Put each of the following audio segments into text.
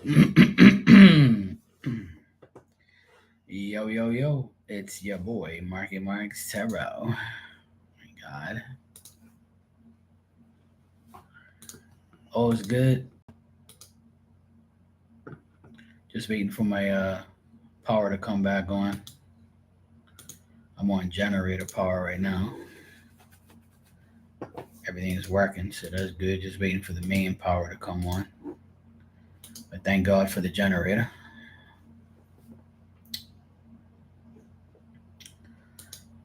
Yo, yo, yo. It's your boy, Marky Mark Terrell. My God. All's good. Just waiting for my power to come back on. I'm on generator power right now. Everything is working, so that's good. Just waiting for the main power to come on. But thank God for the generator.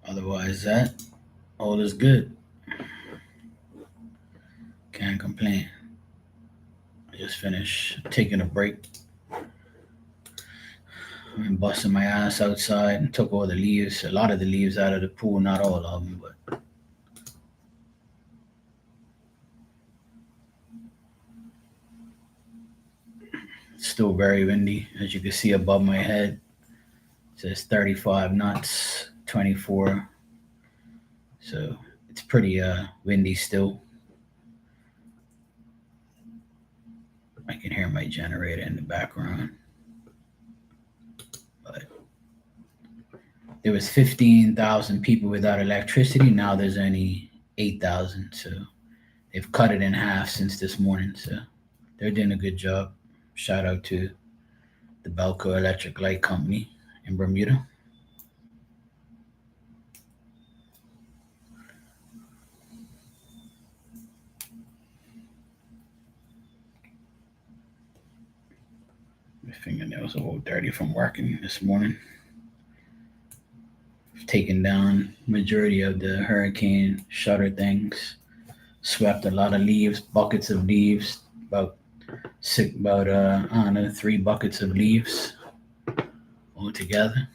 Otherwise, that all is good. Can't complain. I just finished taking a break. I've been busting my ass outside and took all the leaves, a lot of the leaves out of the pool, not all of them, but it's still very windy. As you can see above my head, it says 35 knots, 24. So it's pretty windy still. I can hear my generator in the background. But there was 15,000 people without electricity. Now there's only 8,000. So they've cut it in half since this morning. So they're doing a good job. Shout out to the Belco Electric Light Company in Bermuda. My fingernails are all dirty from working this morning. I've taken down majority of the hurricane shutter things. Swept a lot of leaves, buckets of leaves, about I don't know, 3 buckets of leaves altogether.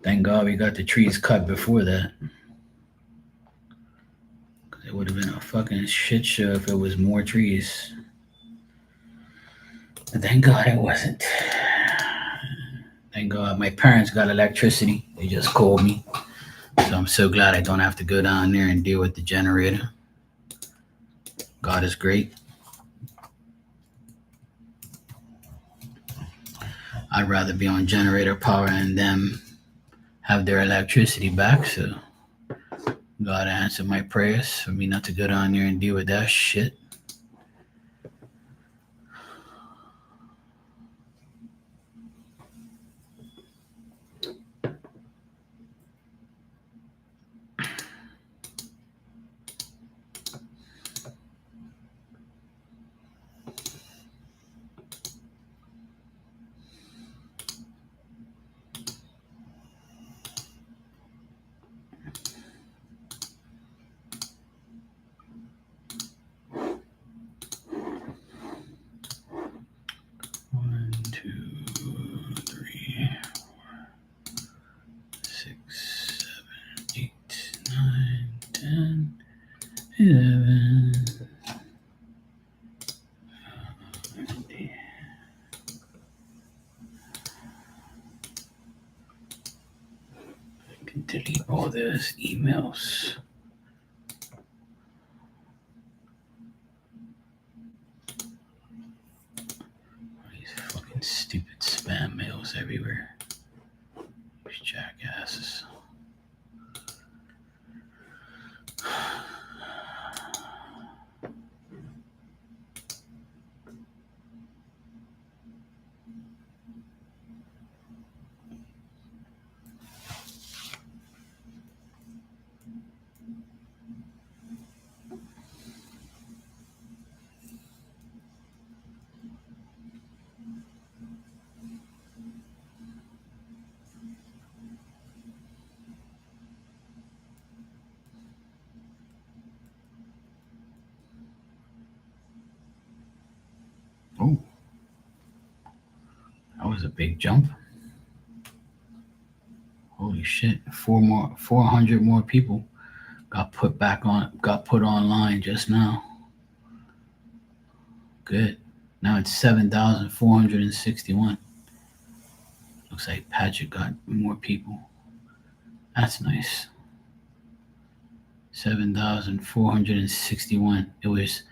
Thank God we got the trees cut before that. Cause it would have been a fucking shit show if it was more trees. But thank God it wasn't. Thank God my parents got electricity. They just called me. So I'm so glad I don't have to go down there and deal with the generator. God is great. I'd rather be on generator power and them have their electricity back. So God answered my prayers for me not to go down there and deal with that shit. One, two, three, 6, 7, 8, 9, 10, 11. I can delete all those emails. These fucking stupid spam mails everywhere. These jackasses. Oh, that was a big jump. Holy shit! 400 more people got put online just now. Good. Now it's 7,461. Looks like Patrick got more people. That's nice. 7,461. It was.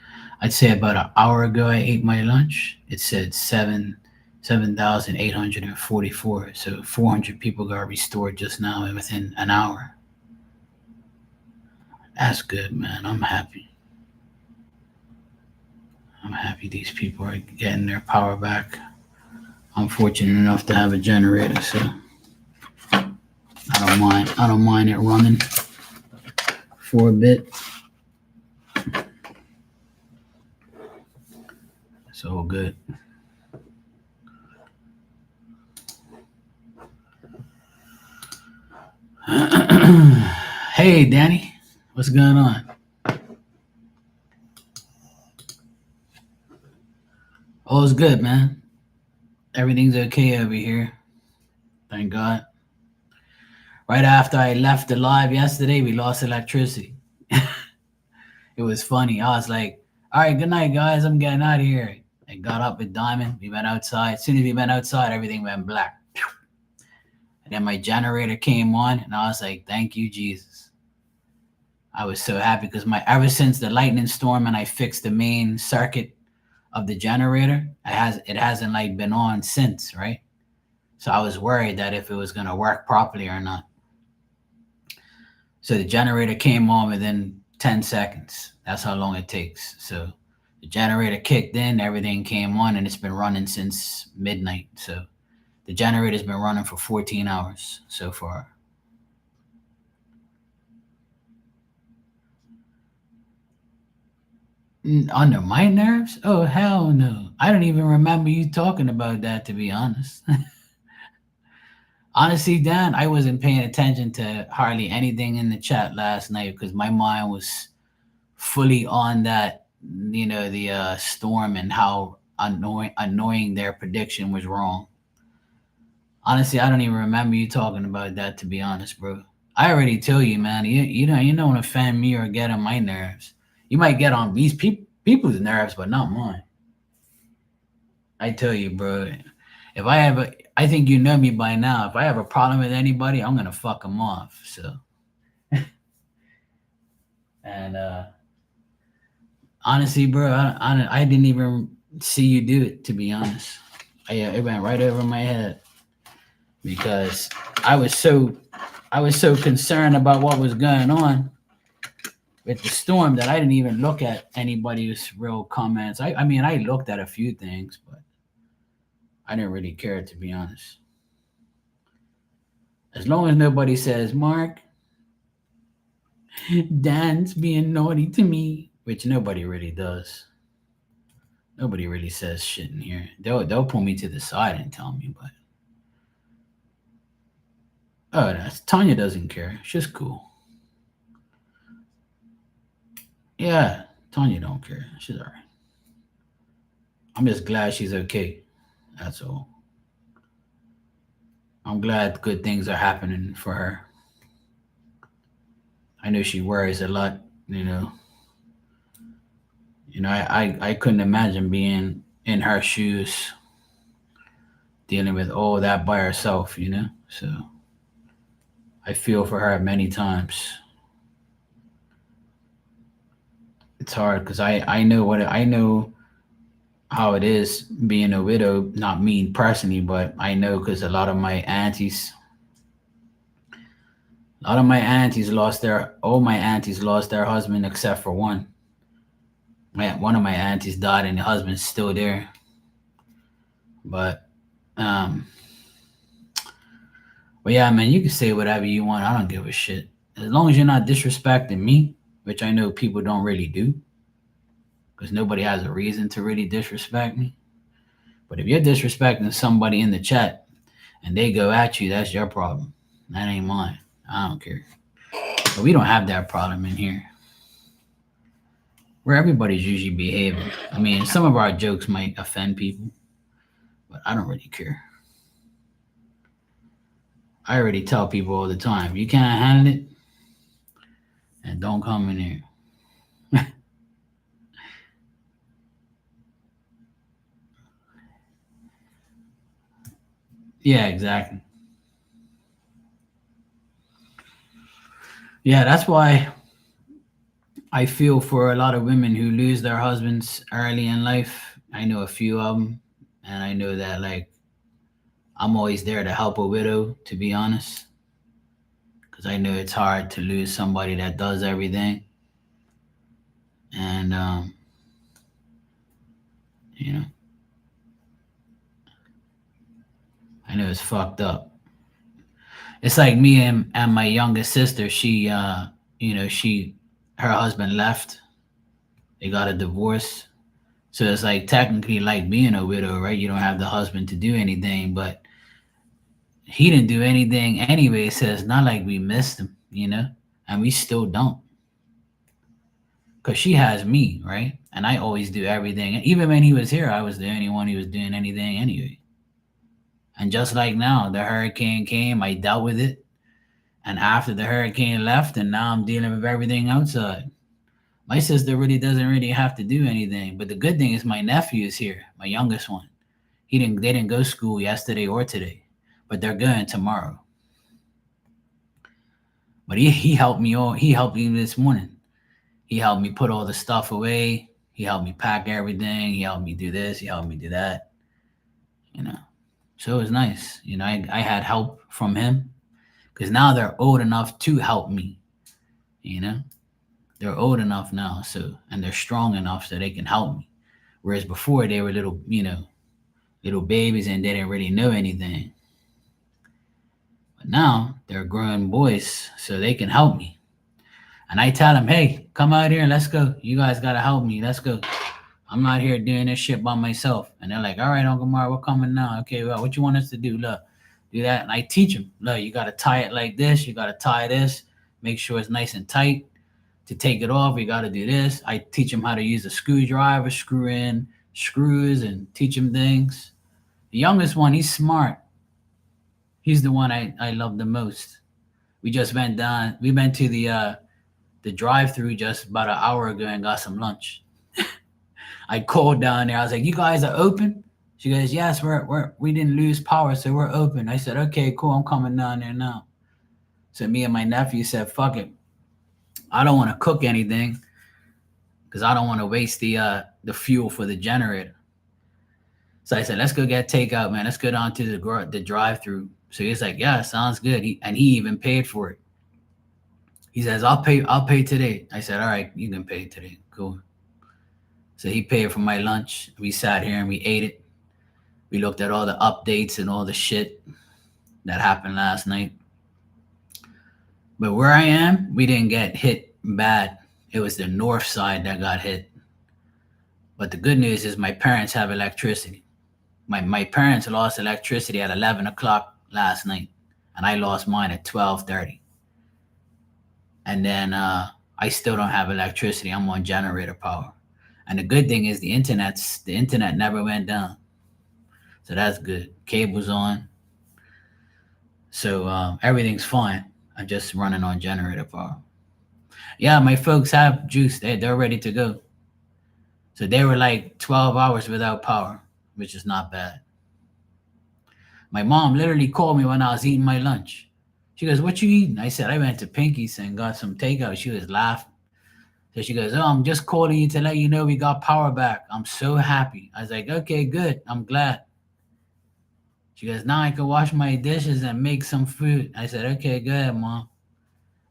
I'd say about an hour ago I ate my lunch. It said 7,844. So 400 people got restored just now within an hour. That's good, man. I'm happy. I'm happy these people are getting their power back. I'm fortunate enough to have a generator, so I don't mind. I don't mind it running for a bit. It's all good. Hey, Danny, what's going on? All's good, man. Everything's okay over here. Thank God. Right after I left the live yesterday, we lost electricity. It was funny. I was like, all right, good night, guys. I'm getting out of here. I got up with Diamond. We went outside. As soon as we went outside, everything went black. And then my generator came on, and I was like, thank you, Jesus. I was so happy because ever since the lightning storm and I fixed the main circuit of the generator, it hasn't like been on since, right? So I was worried that if it was gonna work properly or not. So the generator came on within 10 seconds. That's how long it takes. So the generator kicked in, everything came on, and it's been running since midnight. So the generator's been running for 14 hours so far. Under my nerves? Oh, hell no. I don't even remember you talking about that, to be honest. Honestly, Dan, I wasn't paying attention to hardly anything in the chat last night because my mind was fully on that, the storm and how annoying their prediction was wrong. Honestly, I don't even remember you talking about that, to be honest, bro. I already tell you, man. You don't offend me or get on my nerves. You might get on these people's nerves, but not mine. I tell you, bro. If I ever, I think you know me by now. If I have a problem with anybody, I'm gonna fuck them off. So, and honestly, bro, I didn't even see you do it. To be honest, it went right over my head because I was so I was so concerned about what was going on with the storm that I didn't even look at anybody's real comments. I mean, I looked at a few things, but I didn't really care, to be honest. As long as nobody says, Mark, Dan's being naughty to me, which nobody really does. Nobody really says shit in here. They'll pull me to the side and tell me, but that's Tanya doesn't care. She's cool. Yeah, Tanya don't care. She's alright. I'm just glad she's okay. That's all. I'm glad good things are happening for her. I know she worries a lot, you know. I couldn't imagine being in her shoes, dealing with all that by herself. So I feel for her many times. It's hard because I know how it is being a widow. Not me personally, but I know because a lot of my aunties all my aunties lost their husband except for one. One of my aunties died and the husband's still there. But um, but yeah, man, you can say whatever you want. I don't give a shit. As long as you're not disrespecting me, which I know people don't really do, because nobody has a reason to really disrespect me. But if you're disrespecting somebody in the chat and they go at you, that's your problem. That ain't mine. I don't care. But we don't have that problem in here. Where everybody's usually behaving. I mean, some of our jokes might offend people, but I don't really care. I already tell people all the time, you can't handle it, and don't come in here. Yeah, exactly. Yeah, that's why I feel for a lot of women who lose their husbands early in life. I know a few of them, and I know that like I'm always there to help a widow, to be honest, because I know it's hard to lose somebody that does everything, and you know, I know it's fucked up. It's like me and my youngest sister. She her husband left. They got a divorce. So it's like technically like being a widow, right? You don't have the husband to do anything, but he didn't do anything anyway. So it's not like we missed him, and we still don't. Because she has me, right? And I always do everything. And even when he was here, I was the only one who was doing anything anyway. And just like now, the hurricane came, I dealt with it. And after the hurricane left, and now I'm dealing with everything outside. My sister really doesn't really have to do anything. But the good thing is my nephew is here, my youngest one. They didn't go to school yesterday or today, but they're going tomorrow. But he helped me this morning. He helped me put all the stuff away. He helped me pack everything. He helped me do this. He helped me do that. You know. So it was nice. I had help from him because now they're old enough to help me. You know, they're old enough now, and they're strong enough so they can help me. Whereas before they were little babies and they didn't really know anything. But now they're grown boys, so they can help me. And I tell them, hey, come out here and let's go. You guys gotta help me. Let's go. I'm not here doing this shit by myself. And they're like, all right, Uncle Mar, we're coming now. Okay, well, what you want us to do? Look, do that. And I teach them, look, you gotta tie it like this. You gotta tie this. Make sure it's nice and tight. To take it off, you gotta do this. I teach them how to use a screwdriver, screw in screws, and teach them things. The youngest one, he's smart. He's the one I love the most. We just went down. We went to the drive-through just about an hour ago and got some lunch. I called down there. I was like, "You guys are open?" She goes, "Yes, we didn't lose power, so we're open." I said, "Okay, cool. I'm coming down there now." So me and my nephew said, "Fuck it. I don't want to cook anything because I don't want to waste the fuel for the generator." So I said, "Let's go get takeout, man. Let's go down to the drive-through." So he's like, "Yeah, sounds good." He even paid for it. He says, I'll pay today." I said, "All right, you can pay today. Cool." So he paid for my lunch. We sat here and we ate it. We looked at all the updates and all the shit that happened last night. But where I am, we didn't get hit bad. It was the north side that got hit. But the good news is my parents have electricity. My parents lost electricity at 11 o'clock last night, and I lost mine at 12:30. And then I still don't have electricity. I'm on generator power. And the good thing is the internet never went down, so that's good. Cable's on, so everything's fine. I'm just running on generator power. Yeah, my folks have juice. They're ready to go. So they were like 12 hours without power, which is not bad. My mom literally called me when I was eating my lunch. She goes, "What you eating?" I said, "I went to Pinky's and got some takeout." She was laughing. So she goes, "Oh, I'm just calling you to let you know we got power back. I'm so happy." I was like, "Okay, good. I'm glad." She goes, "Now I can wash my dishes and make some food." I said, "Okay, good, Mom."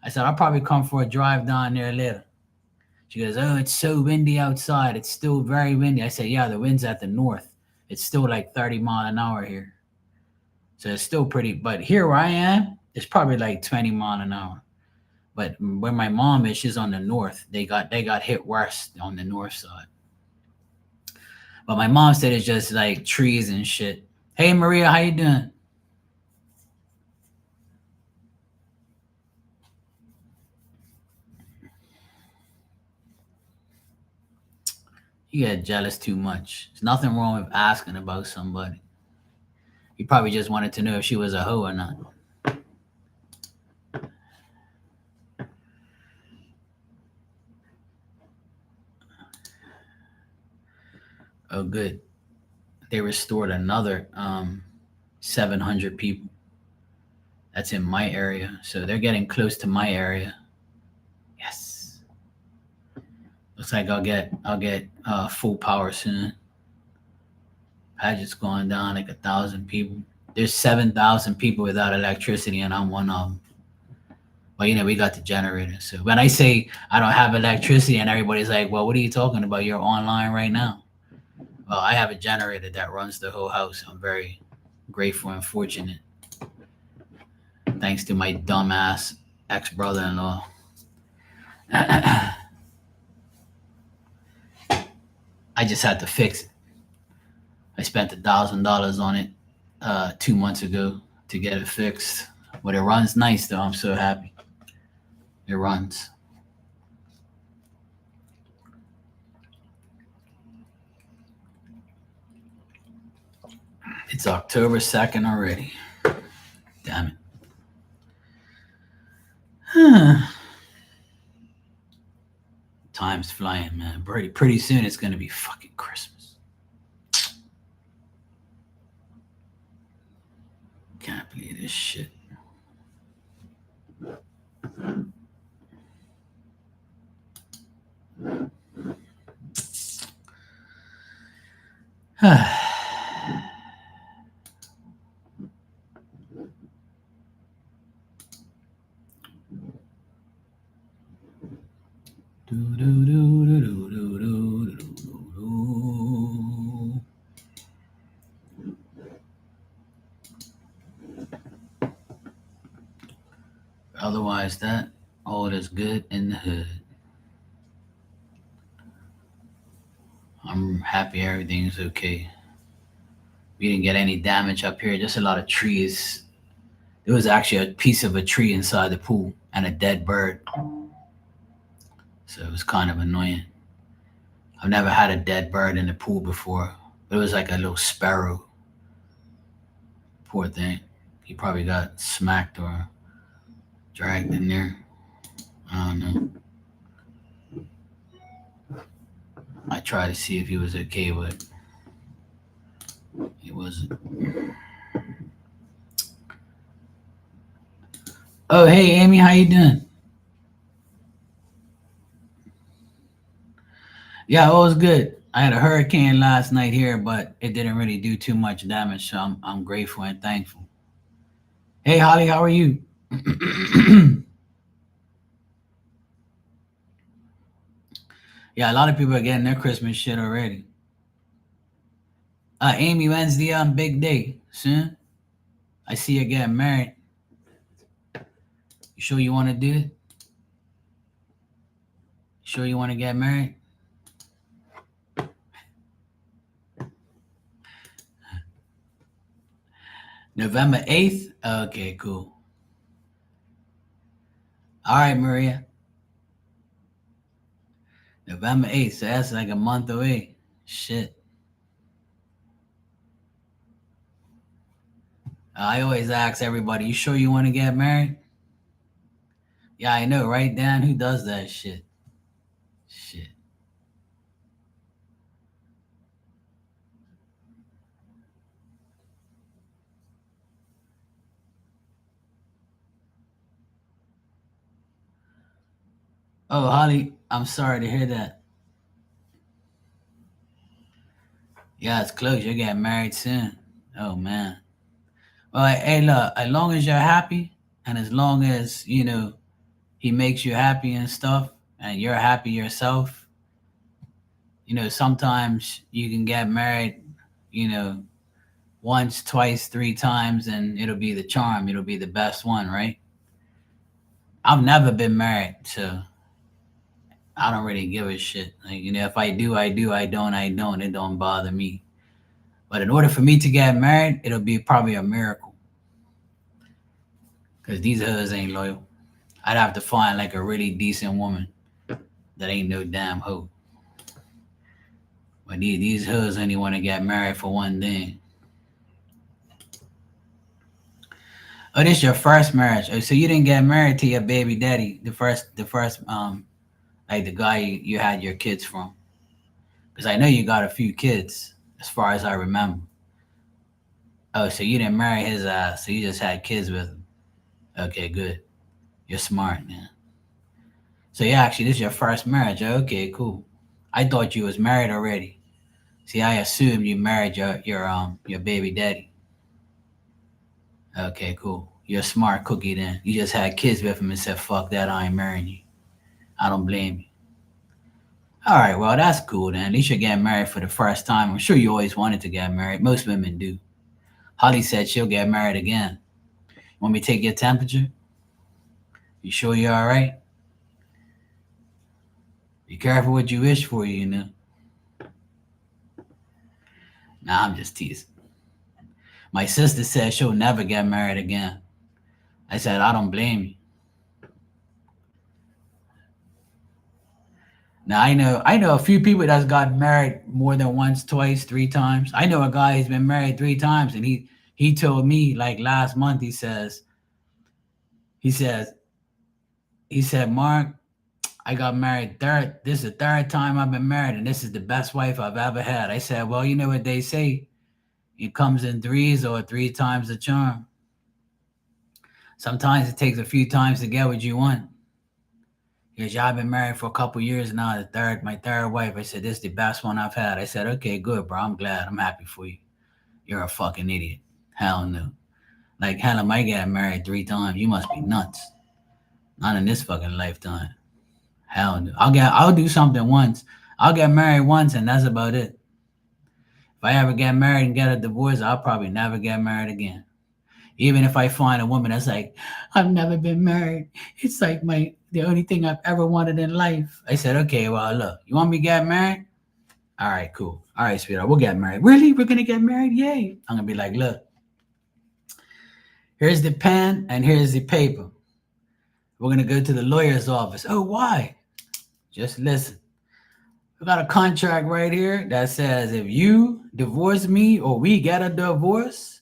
I said, "I'll probably come for a drive down there later." She goes, "Oh, it's so windy outside. It's still very windy." I said, "Yeah, the wind's at the north. It's still like 30 mile an hour here. So it's still pretty, but here where I am, it's probably like 20 mile an hour. But where my mom is, she's on the north. They got hit worse on the north side. But my mom said it's just like trees and shit. Hey Maria, how you doing? You get jealous too much. There's nothing wrong with asking about somebody. You probably just wanted to know if she was a hoe or not. Oh, good. They restored another 700 people. That's in my area. So they're getting close to my area. Yes. Looks like I'll get full power soon. Paget's going down like 1,000 people. There's 7,000 people without electricity, and I'm one of them. But we got the generator. So when I say I don't have electricity, and everybody's like, "Well, what are you talking about? You're online right now." Well, I have a generator that runs the whole house. I'm very grateful and fortunate, thanks to my dumbass ex brother-in-law. I just had to fix it. I spent $1,000 on it 2 months ago to get it fixed. But it runs nice though. I'm so happy. It runs. It's October 2nd already. Damn it. Time's flying, man. Pretty soon it's gonna be fucking Christmas. Can't believe this shit. Otherwise, that all is good in the hood. I'm happy everything's okay. We didn't get any damage up here, just a lot of trees. There was actually a piece of a tree inside the pool and a dead bird. So it was kind of annoying. I've never had a dead bird in the pool before. It was like a little sparrow. Poor thing. He probably got smacked or dragged in there. I don't know. I tried to see if he was okay, but he wasn't. Oh, hey, Amy, how you doing? Yeah, it was good. I had a hurricane last night here, but it didn't really do too much damage, so I'm grateful and thankful. Hey, Holly, how are you? Yeah, a lot of people are getting their Christmas shit already. Amy, when's the big day? Soon? I see you getting married. You sure you want to do it? Sure you want to get married? November 8th? Okay, cool. All right, Maria. November 8th, so that's like a month away. Shit. I always ask everybody, you sure you want to get married? Yeah, I know, right, Dan? Who does that shit? Shit. Oh, Holly, I'm sorry to hear that. Yeah, it's close. You're getting married soon. Oh, man. Well, hey, look, as long as you're happy and as long as, he makes you happy and stuff and you're happy yourself, sometimes you can get married, you know, once, twice, three times, and it'll be the charm. It'll be the best one, right? I've never been married, so I don't really give a shit. Like, if I do, I do. I don't, I don't. It don't bother me. But in order for me to get married, it'll be probably a miracle. Because these hoes ain't loyal. I'd have to find like a really decent woman that ain't no damn hoe. But these hoes only want to get married for one thing. Oh, this your first marriage. Oh, so you didn't get married to your baby daddy, the first, like the guy you had your kids from. Because I know you got a few kids, as far as I remember. Oh, so you didn't marry his ass, so you just had kids with him. Okay, good. You're smart, man. So yeah, actually, this is your first marriage. Okay, cool. I thought you was married already. See, I assumed you married your baby daddy. Okay, cool. You're a smart cookie then. You just had kids with him and said, "Fuck that, I ain't marrying you." I don't blame you. All right, well that's cool then. At least you're getting married for the first time. I'm sure you always wanted to get married. Most women do. Holly said she'll get married again. Want me to take your temperature? You sure you're all right? Be careful what you wish for, you know. Nah, I'm just teasing. My sister said she'll never get married again. I said, I don't blame you. Now I know a few people that's got married more than once, twice, three times. I know a guy who's been married three times, and he told me like last month. He says he said, Mark, I got married third. This is the third time I've been married, and this is the best wife I've ever had. I said, well, you know what they say. It comes in threes or three times the charm. Sometimes it takes a few times to get what you want. Because y'all been married for a couple years now. My third wife. I said, this is the best one I've had. I said, okay, good, bro. I'm glad. I'm happy for you. You're a fucking idiot. Hell no. Like, hell, am I getting married three times? You must be nuts. Not in this fucking lifetime. Hell no. I'll do something once. I'll get married once and that's about it. If I ever get married and get a divorce, I'll probably never get married again. Even if I find a woman that's like, I've never been married. It's like the only thing I've ever wanted in life. I said, okay, well, look, you want me to get married? All right, cool. All right, sweetheart, we'll get married. Really? We're gonna get married? Yay. I'm gonna be like, look, here's the pen and here's the paper. We're gonna go to the lawyer's office. Oh, why? Just listen. We got a contract right here that says if you divorce me or we get a divorce,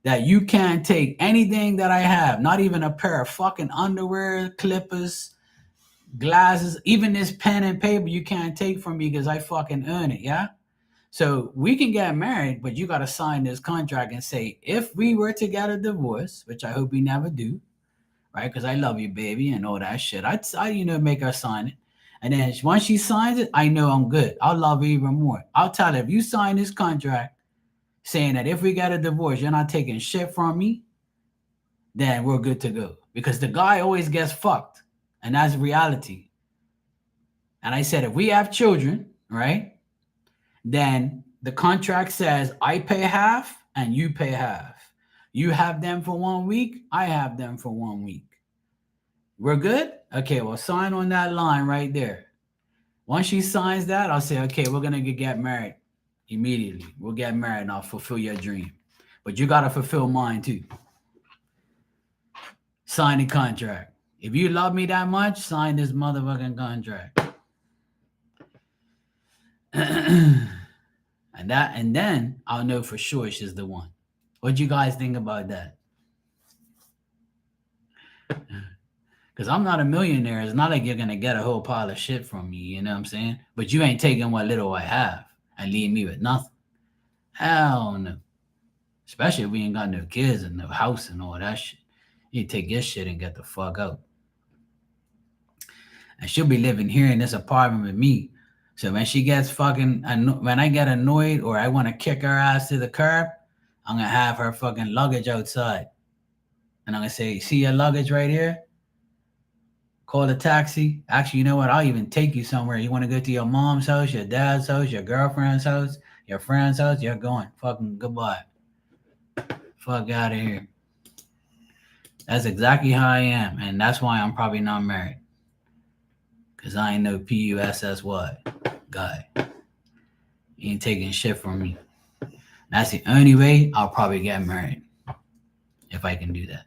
that you can't take anything that I have, not even a pair of fucking underwear, clippers, glasses, even this pen and paper you can't take from me because I fucking earn it, yeah? So we can get married, but you got to sign this contract and say, if we were to get a divorce, which I hope we never do, right? Because I love you, baby, and all that shit. I make her sign it. And then once she signs it, I know I'm good. I'll love her even more. I'll tell her, if you sign this contract saying that if we get a divorce, you're not taking shit from me, then we're good to go. Because the guy always gets fucked. And that's reality. And I said, if we have children, right, then the contract says I pay half and you pay half. You have them for 1 week, I have them for 1 week. We're good? Okay, well, sign on that line right there. Once she signs that, I'll say, okay, we're going to get married immediately. We'll get married and I'll fulfill your dream. But you got to fulfill mine too. Sign the contract. If you love me that much, sign this motherfucking contract. and then I'll know for sure she's the one. What do you guys think about that? Because I'm not a millionaire. It's not like you're gonna get a whole pile of shit from me, you know what I'm saying? But you ain't taking what little I have and leave me with nothing. Hell no. Especially if we ain't got no kids and no house and all that shit. You take your shit and get the fuck out. And she'll be living here in this apartment with me. So when she gets fucking, when I get annoyed or I want to kick her ass to the curb, I'm going to have her fucking luggage outside. And I'm going to say, see your luggage right here? Call a taxi. Actually, you know what? I'll even take you somewhere. You want to go to your mom's house, your dad's house, your girlfriend's house, your friend's house? You're going. Fucking goodbye. Fuck out of here. That's exactly how I am. And that's why I'm probably not married. Because I ain't no PUSSY guy. You ain't taking shit from me. That's the only way I'll probably get married. If I can do that.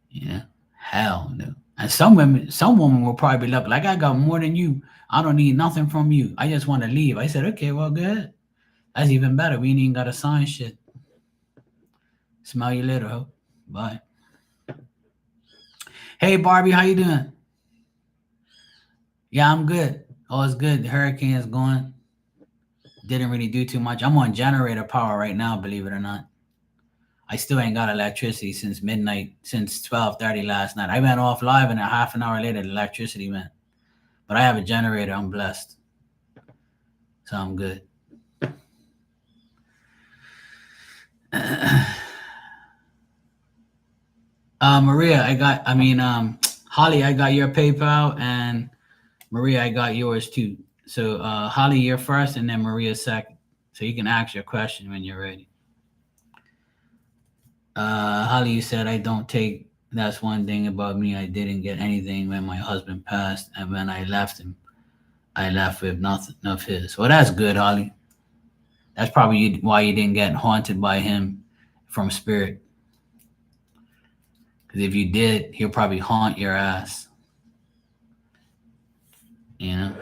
Yeah. Hell no. And some women will probably be like I got more than you. I don't need nothing from you. I just want to leave. I said, okay, well, good. That's even better. We ain't even got to sign shit. Smell you later, ho. Bye. Hey, Barbie, how you doing? Yeah, I'm good. Oh, it's good. The hurricane is going. Didn't really do too much. I'm on generator power right now, believe it or not. I still ain't got electricity since midnight, since 12:30 last night. I went off live and a half an hour later, the electricity went. But I have a generator. I'm blessed. So I'm good. Maria, Holly, I got your PayPal, and Maria, I got yours too. So Holly, you're first, and then Maria second. So you can ask your question when you're ready. Holly, you said I don't take. That's one thing about me. I didn't get anything when my husband passed, and when I left him, I left with nothing of his. Well, that's good, Holly. That's probably why you didn't get haunted by him from spirit. Because if you did, he'll probably haunt your ass. You know.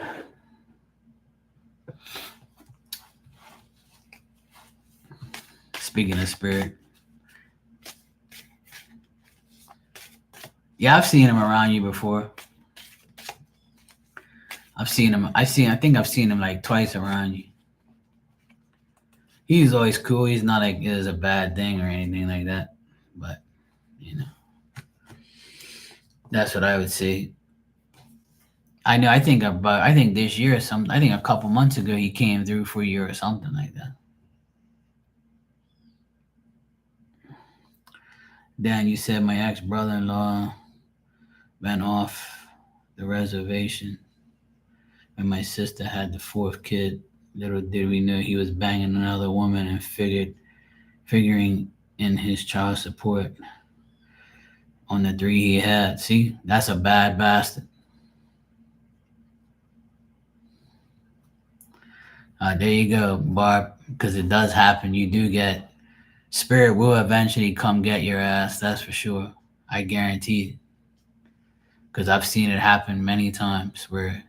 Speaking of spirit. Yeah, I've seen him around you before. I've seen him. I think I've seen him like twice around you. He's always cool. He's not like it was a bad thing or anything like that. But that's what I would say. I know. I think this year or something. I think a couple months ago he came through for you or something like that. Dan, you said my ex brother-in-law went off the reservation when my sister had the fourth kid. Little did we know he was banging another woman and figuring in his child support on the 3 he had. See, that's a bad bastard. There you go, Barb, because it does happen. You do get, spirit will eventually come get your ass, that's for sure. I guarantee it. Because I've seen it happen many times where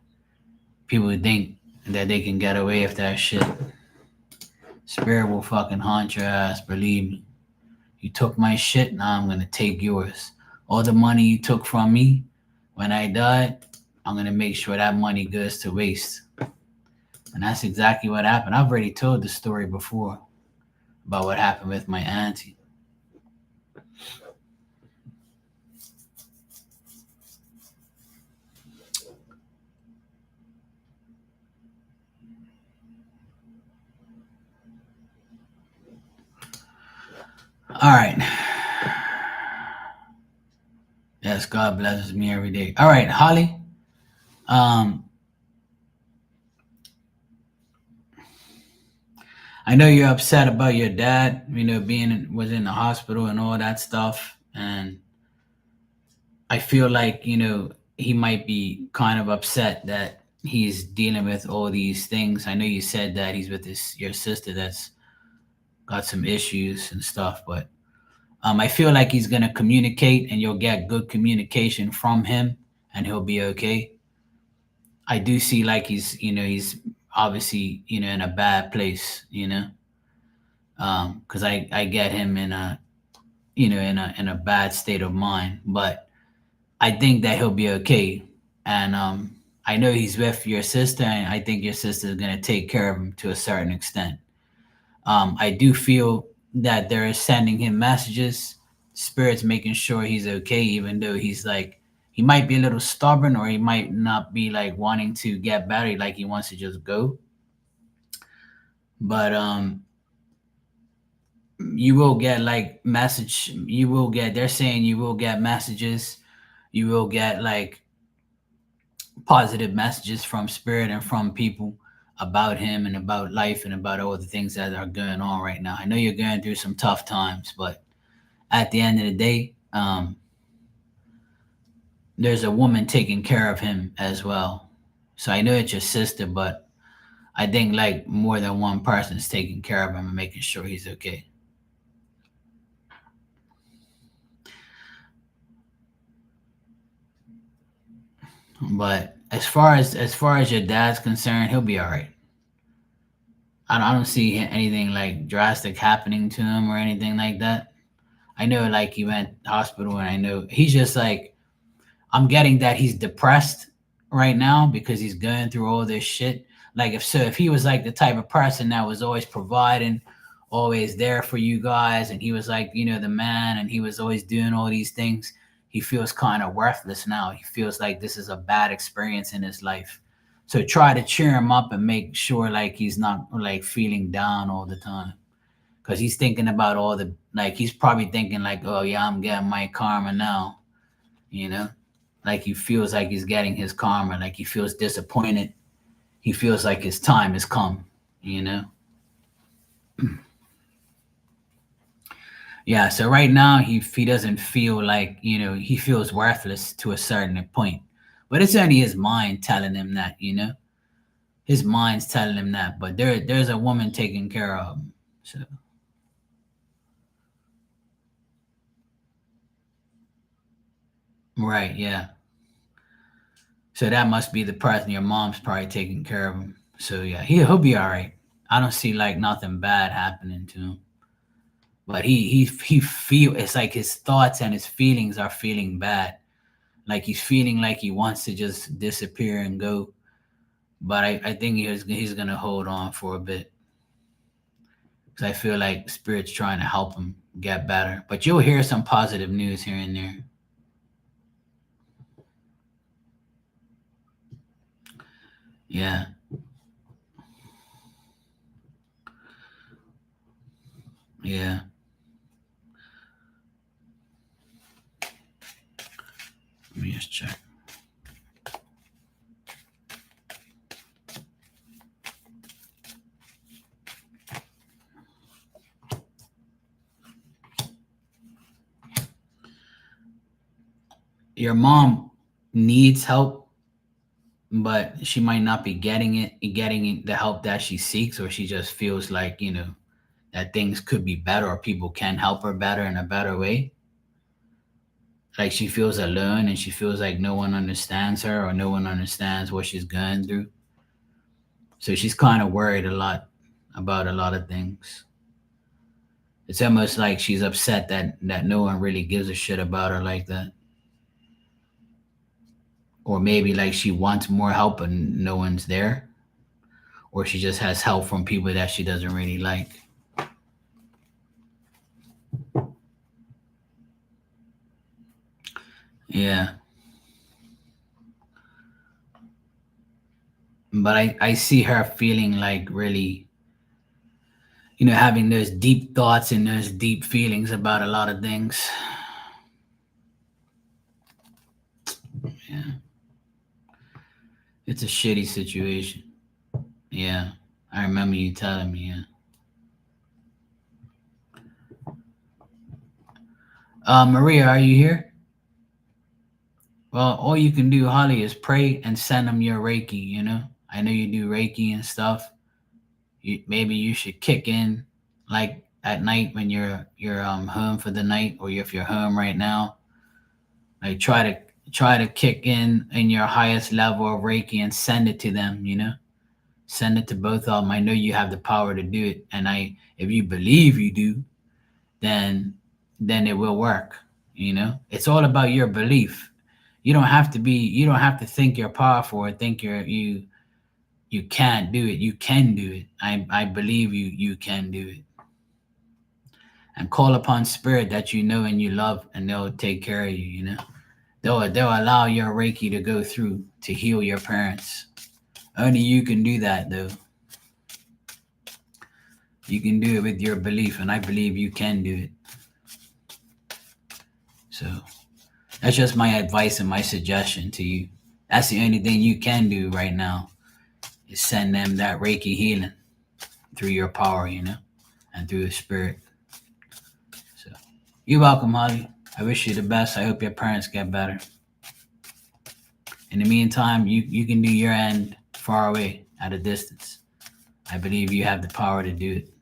people think that they can get away with that shit. Spirit will fucking haunt your ass, believe me. You took my shit, now I'm going to take yours. All the money you took from me when I died, I'm going to make sure that money goes to waste. And that's exactly what happened. I've already told the story before about what happened with my auntie. All right. Yes, God blesses me every day. All right, Holly. I know you're upset about your dad, was in the hospital and all that stuff. And I feel like, he might be kind of upset that he's dealing with all these things. I know you said that he's with your sister that's got some issues and stuff, but I feel like he's going to communicate and you'll get good communication from him and he'll be okay. I do see like he's obviously, in a bad place, because I get him in a bad state of mind, but I think that he'll be okay. And I know he's with your sister, and I think your sister is going to take care of him to a certain extent. I do feel that they're sending him messages, spirits making sure he's okay, even though he's like, he might be a little stubborn or he might not be like wanting to get better, like he wants to just go. But you will get like they're saying you will get messages, you will get like positive messages from spirit and from people about him and about life and about all the things that are going on right now. I know you're going through some tough times, but at the end of the day, there's a woman taking care of him as well. So I know it's your sister, but I think like more than one person is taking care of him and making sure he's okay. But as far as your dad's concerned, he'll be all right. I don't see anything like drastic happening to him or anything like that. I know like he went hospital, and I know he's just like, I'm getting that he's depressed right now because he's going through all this shit. Like if he was like the type of person that was always providing, always there for you guys, and he was like, the man, and he was always doing all these things, he feels kind of worthless now. He feels like this is a bad experience in his life. So try to cheer him up and make sure like he's not like feeling down all the time. Cause he's thinking about all the like he's probably thinking like, oh yeah, I'm getting my karma now, you know? Like he feels like he's getting his karma, like he feels disappointed. He feels like his time has come, you know? Yeah, so right now he doesn't feel like, he feels worthless to a certain point. But it's only his mind telling him that, His mind's telling him that, but there's a woman taking care of him. So right, yeah. So that must be the person your mom's probably taking care of him. So yeah, he'll be all right. I don't see like nothing bad happening to him. But he feel it's like his thoughts and his feelings are feeling bad. Like he's feeling like he wants to just disappear and go. But I think he's gonna hold on for a bit. Because I feel like spirit's trying to help him get better. But you'll hear some positive news here and there. Yeah. Yeah. Let me just check. Your mom needs help, but she might not be getting the help that she seeks, or she just feels like, that things could be better or people can help her better in a better way. Like she feels alone and she feels like no one understands her or no one understands what she's going through. So she's kind of worried a lot about a lot of things. It's almost like she's upset that no one really gives a shit about her like that. Or maybe like she wants more help and no one's there. Or she just has help from people that she doesn't really like. Yeah. But I see her feeling like really, having those deep thoughts and those deep feelings about a lot of things. Yeah. It's a shitty situation. Yeah. I remember you telling me, yeah. Maria, are you here? Well, all you can do, Holly, is pray and send them your Reiki. I know you do Reiki and stuff. Maybe you should kick in like at night when you're home for the night, or if you're home right now. Like try to kick in your highest level of Reiki and send it to them. Send it to both of them. I know you have the power to do it, and if you believe you do, then it will work. It's all about your belief. You don't have to think you're powerful or think you can't do it. You can do it. I believe you can do it. And call upon spirit that you know and you love, and they'll take care of you. They'll allow your Reiki to go through to heal your parents. Only you can do that, though. You can do it with your belief, and I believe you can do it. So that's just my advice and my suggestion to you. That's the only thing you can do right now, is send them that Reiki healing through your power, and through the spirit. So you're welcome, Holly. I wish you the best. I hope your parents get better. In the meantime, you can do your end far away at a distance. I believe you have the power to do it.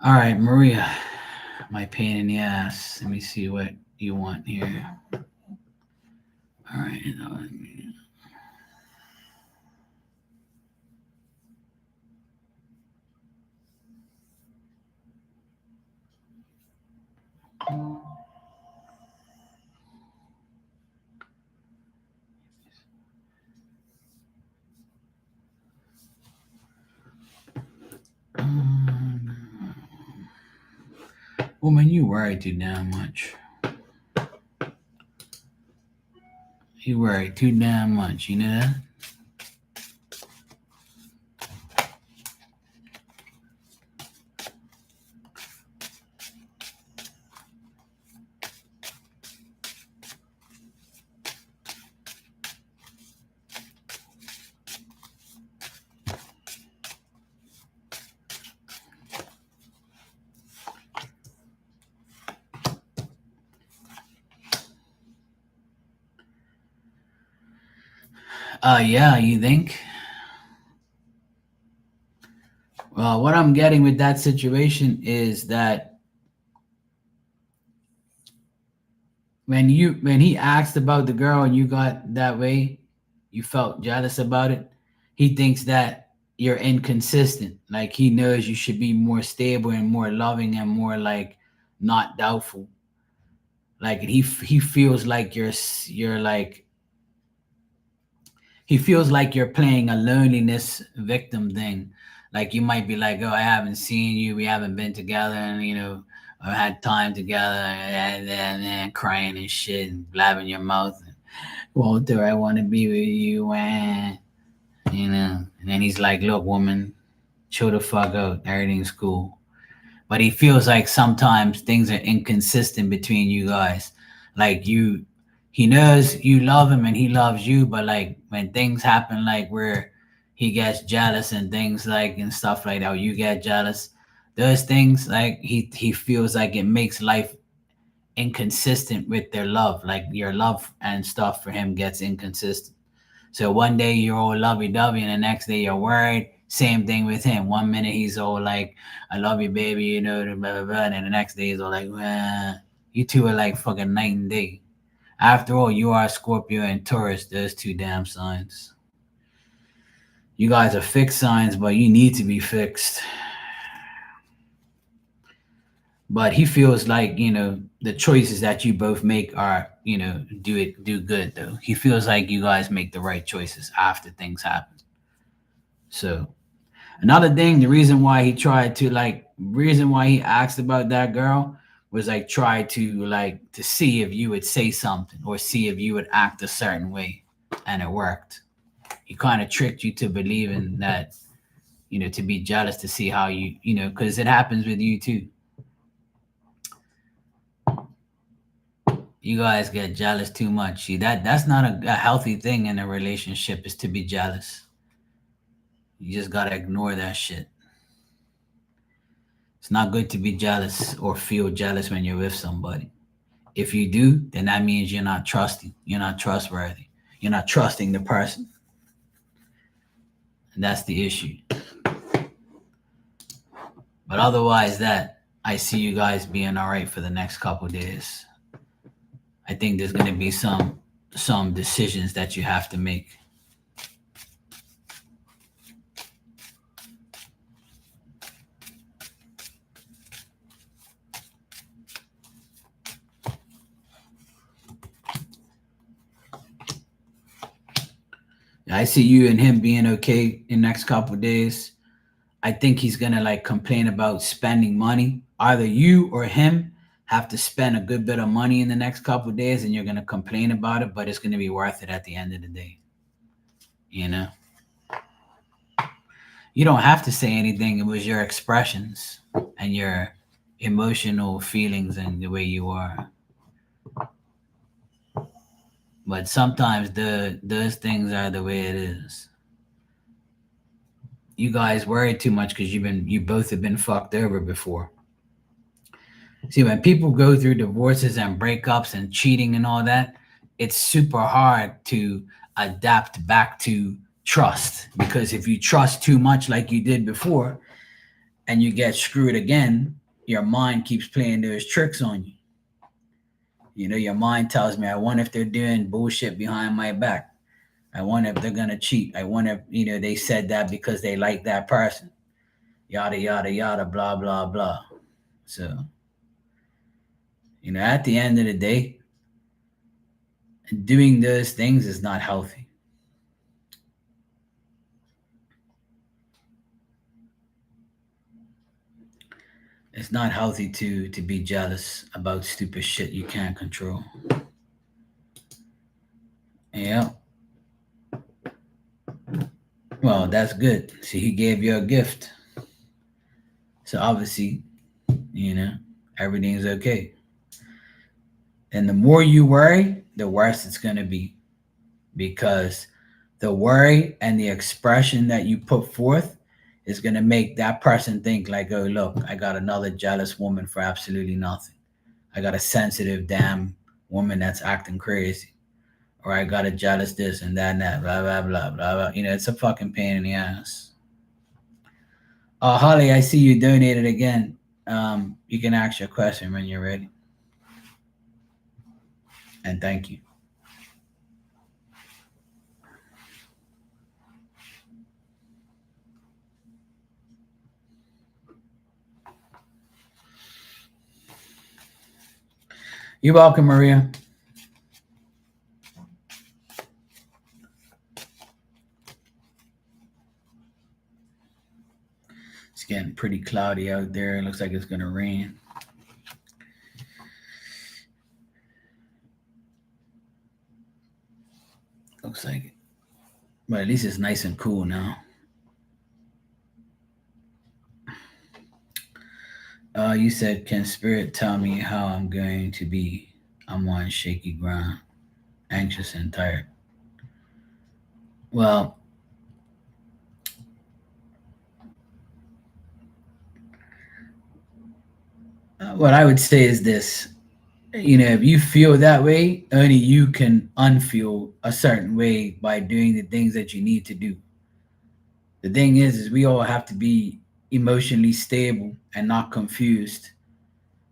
All right, Maria, my pain in the ass. Let me see what you want here. All right. Woman, you worry too damn much. You worry too damn much, you know that? Yeah, you think? Well, what I'm getting with that situation is that when he asked about the girl and you got that way, you felt jealous about it. He thinks that you're inconsistent. Like he knows you should be more stable and more loving and more like not doubtful. Like he feels like you're like he feels like you're playing a loneliness victim thing. Like you might be like, "Oh, I haven't seen you. We haven't been together, and or had time together, and crying and shit, and blabbing your mouth. Walter, I want to be with you, And then he's like, "Look, woman, chill the fuck out. Everything's cool." But he feels like sometimes things are inconsistent between you guys. Like he knows you love him and he loves you, but like when things happen, like where he gets jealous and things like and stuff like that, or you get jealous, those things like he feels like it makes life inconsistent with their love. Like your love and stuff for him gets inconsistent. So one day you're all lovey dovey, and the next day you're worried. Same thing with him. One minute he's all like, "I love you, baby," blah blah blah, and then the next day he's all like, "Well, you two are like fucking night and day." After all, you are Scorpio and Taurus. Those two damn signs. You guys are fixed signs, but you need to be fixed. But he feels like the choices that you both make are do good though. He feels like you guys make the right choices after things happen. So another thing, the reason why he asked about that girl was like try to see if you would say something or see if you would act a certain way, and it worked. He kind of tricked you to believing that, to be jealous to see how because it happens with you too. You guys get jealous too much. See that's not a healthy thing in a relationship is to be jealous. You just gotta ignore that shit. It's not good to be jealous or feel jealous when you're with somebody. If you do, then that means you're not trusting. You're not trustworthy. You're not trusting the person. And that's the issue. But otherwise, I see you guys being all right for the next couple days. I think there's going to be some decisions that you have to make. I see you and him being okay in the next couple days. I think he's gonna like complain about spending money. Either you or him have to spend a good bit of money in the next couple of days, and you're gonna complain about it, but it's gonna be worth it at the end of the day. You know, you don't have to say anything. It was your expressions and your emotional feelings and the way you are. But sometimes those things are the way it is. You guys worry too much because you both have been fucked over before. See, when people go through divorces and breakups and cheating and all that, it's super hard to adapt back to trust because if you trust too much like you did before and you get screwed again, your mind keeps playing those tricks on you. Your mind tells me, I wonder if they're doing bullshit behind my back. I wonder if they're gonna cheat. I wonder if they said that because they like that person. Yada yada yada, blah blah blah. So at the end of the day, doing those things is not healthy. It's not healthy to be jealous about stupid shit you can't control. Yeah. Well, that's good. See, he gave you a gift. So obviously, you know, everything's okay. And the more you worry, the worse it's going to be, because the worry and the expression that you put forth is going to make that person think like, oh, look, I got another jealous woman for absolutely nothing. I got a sensitive damn woman that's acting crazy. Or I got a jealous this and that and that, blah, blah, blah, blah, blah. You know, it's a fucking pain in the ass. Holly, I see you donated again. You can ask your question when you're ready. And thank you. You're welcome, Maria. It's getting pretty cloudy out there. It looks like it's gonna rain. Looks like it. But at least it's nice and cool now. You said, can spirit tell me how I'm going to be? I'm on shaky ground, anxious and tired. Well, what I would say is this. You know, if you feel that way, only you can unfeel a certain way by doing the things that you need to do. The thing is we all have to be emotionally stable and not confused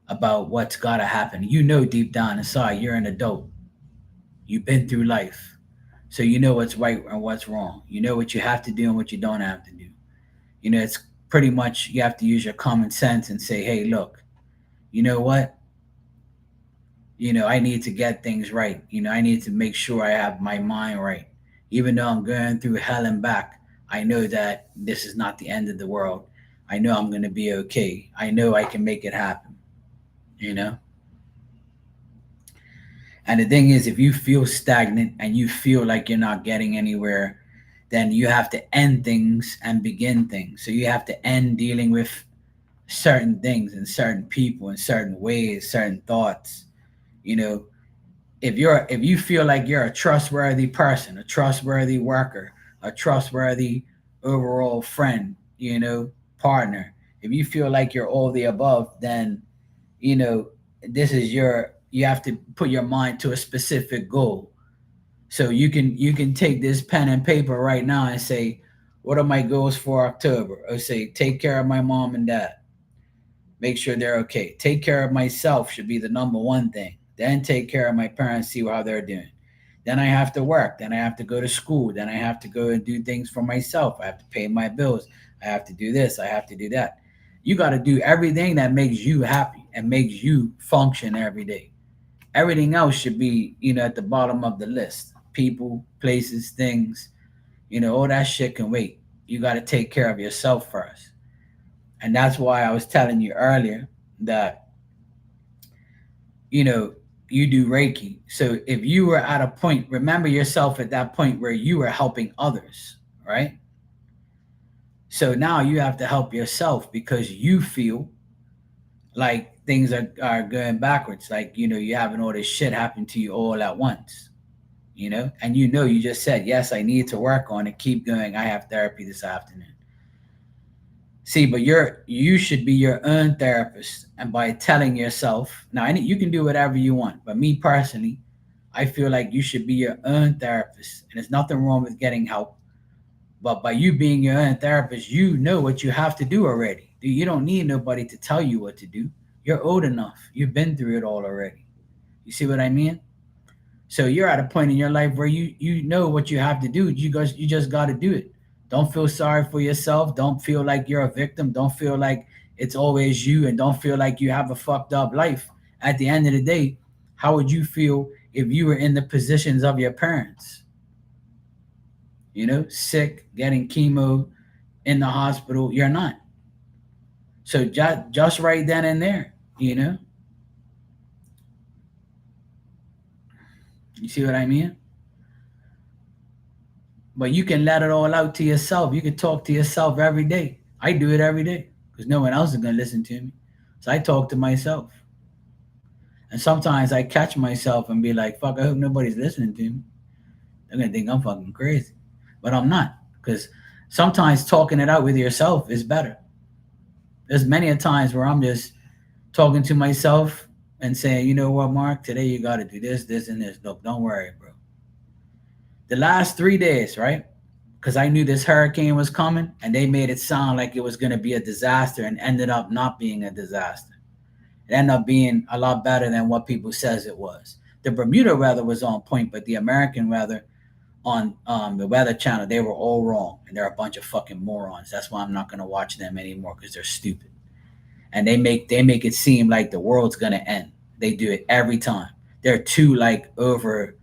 about what's gotta happen. You know, deep down inside, you're an adult. You've been through life. So you know what's right and what's wrong. You know what you have to do and what you don't have to do. You know, it's pretty much you have to use your common sense and say, hey, look, you know what? I need to get things right. I need to make sure I have my mind right. Even though I'm going through hell and back, I know that this is not the end of the world. I know I'm going to be okay. I know I can make it happen, you know? And the thing is, if you feel stagnant and you feel like you're not getting anywhere, then you have to end things and begin things. So you have to end dealing with certain things and certain people in certain ways, certain thoughts. You know, if you feel like you're a trustworthy person, a trustworthy worker, a trustworthy overall friend, partner, if you feel like you're all the above, then you know this is you have to put your mind to a specific goal. So you can take this pen and paper right now and say, what are my goals for October? Or say, take care of my mom and dad, make sure they're okay. Take care of myself should be the number one thing. Then take care of my parents, see how they're doing. Then I have to work. Then I have to go to school. Then I have to go and do things for myself. I have to pay my bills. I have to do this. I have to do that. You got to do everything that makes you happy and makes you function every day. Everything else should be, at the bottom of the list. People, places, things, all that shit can wait. You got to take care of yourself first. And that's why I was telling you earlier that, you know, you do Reiki. So if you were at a point, remember yourself at that point where you were helping others, right? So now you have to help yourself because you feel like things are going backwards. Like, you're having all this shit happen to you all at once, and you just said, yes, I need to work on it. Keep going. I have therapy this afternoon. See, but you should be your own therapist, and by telling yourself now, you can do whatever you want. But me personally, I feel like you should be your own therapist, and there's nothing wrong with getting help. But by you being your own therapist, you know what you have to do already. You don't need nobody to tell you what to do. You're old enough. You've been through it all already. You see what I mean? So you're at a point in your life where you know what you have to do. You just got to do it. Don't feel sorry for yourself. Don't feel like you're a victim. Don't feel like it's always you, and don't feel like you have a fucked up life. At the end of the day, how would you feel if you were in the positions of your parents? Sick, getting chemo, in the hospital. You're not. So just right then and there, you see what I mean? But you can let it all out to yourself. You can talk to yourself every day. I do it every day because no one else is gonna listen to me. So I talk to myself. And sometimes I catch myself and be like, fuck, I hope nobody's listening to me. They're gonna think I'm fucking crazy. But I'm not. Because sometimes talking it out with yourself is better. There's many a times where I'm just talking to myself and saying, you know what, Mark, today you gotta do this, this, and this. Look, don't worry, bro. The last 3 days, right? Because I knew this hurricane was coming and they made it sound like it was gonna be a disaster and ended up not being a disaster. It ended up being a lot better than what people says it was. The Bermuda weather was on point, but the American weather on the Weather Channel, they were all wrong, and they're a bunch of fucking morons. That's why I'm not gonna watch them anymore because they're stupid, and they make it seem like the world's gonna end. They do it every time. They're too like over,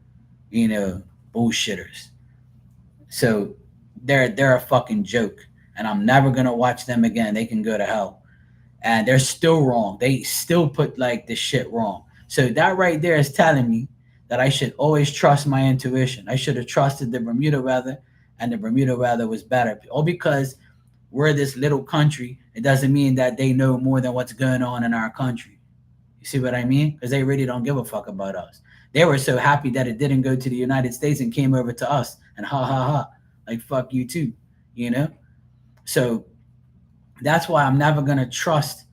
you know, bullshitters. So they're a fucking joke, and I'm never gonna watch them again. They can go to hell, and they're still wrong. They still put like this shit wrong. So that right there is telling me that I should always trust my intuition. I should have trusted the Bermuda weather, and the Bermuda weather was better. All because we're this little country, it doesn't mean that they know more than what's going on in our country. You see what I mean? Because they really don't give a fuck about us. They were so happy that it didn't go to the United States and came over to us, and ha ha ha, like fuck you too, you know. So that's why I'm never gonna trust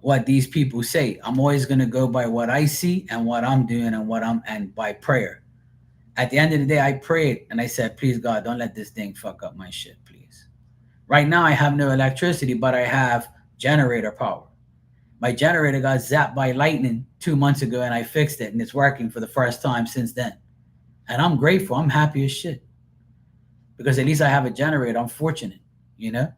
what these people say. I'm always going to go by what I see and what I'm doing and by prayer. At the end of the day, I prayed and I said, please God, don't let this thing fuck up my shit, please. Right now, I have no electricity, but I have generator power. My generator got zapped by lightning 2 months ago and I fixed it and it's working for the first time since then. And I'm grateful. I'm happy as shit because at least I have a generator. I'm fortunate, you know?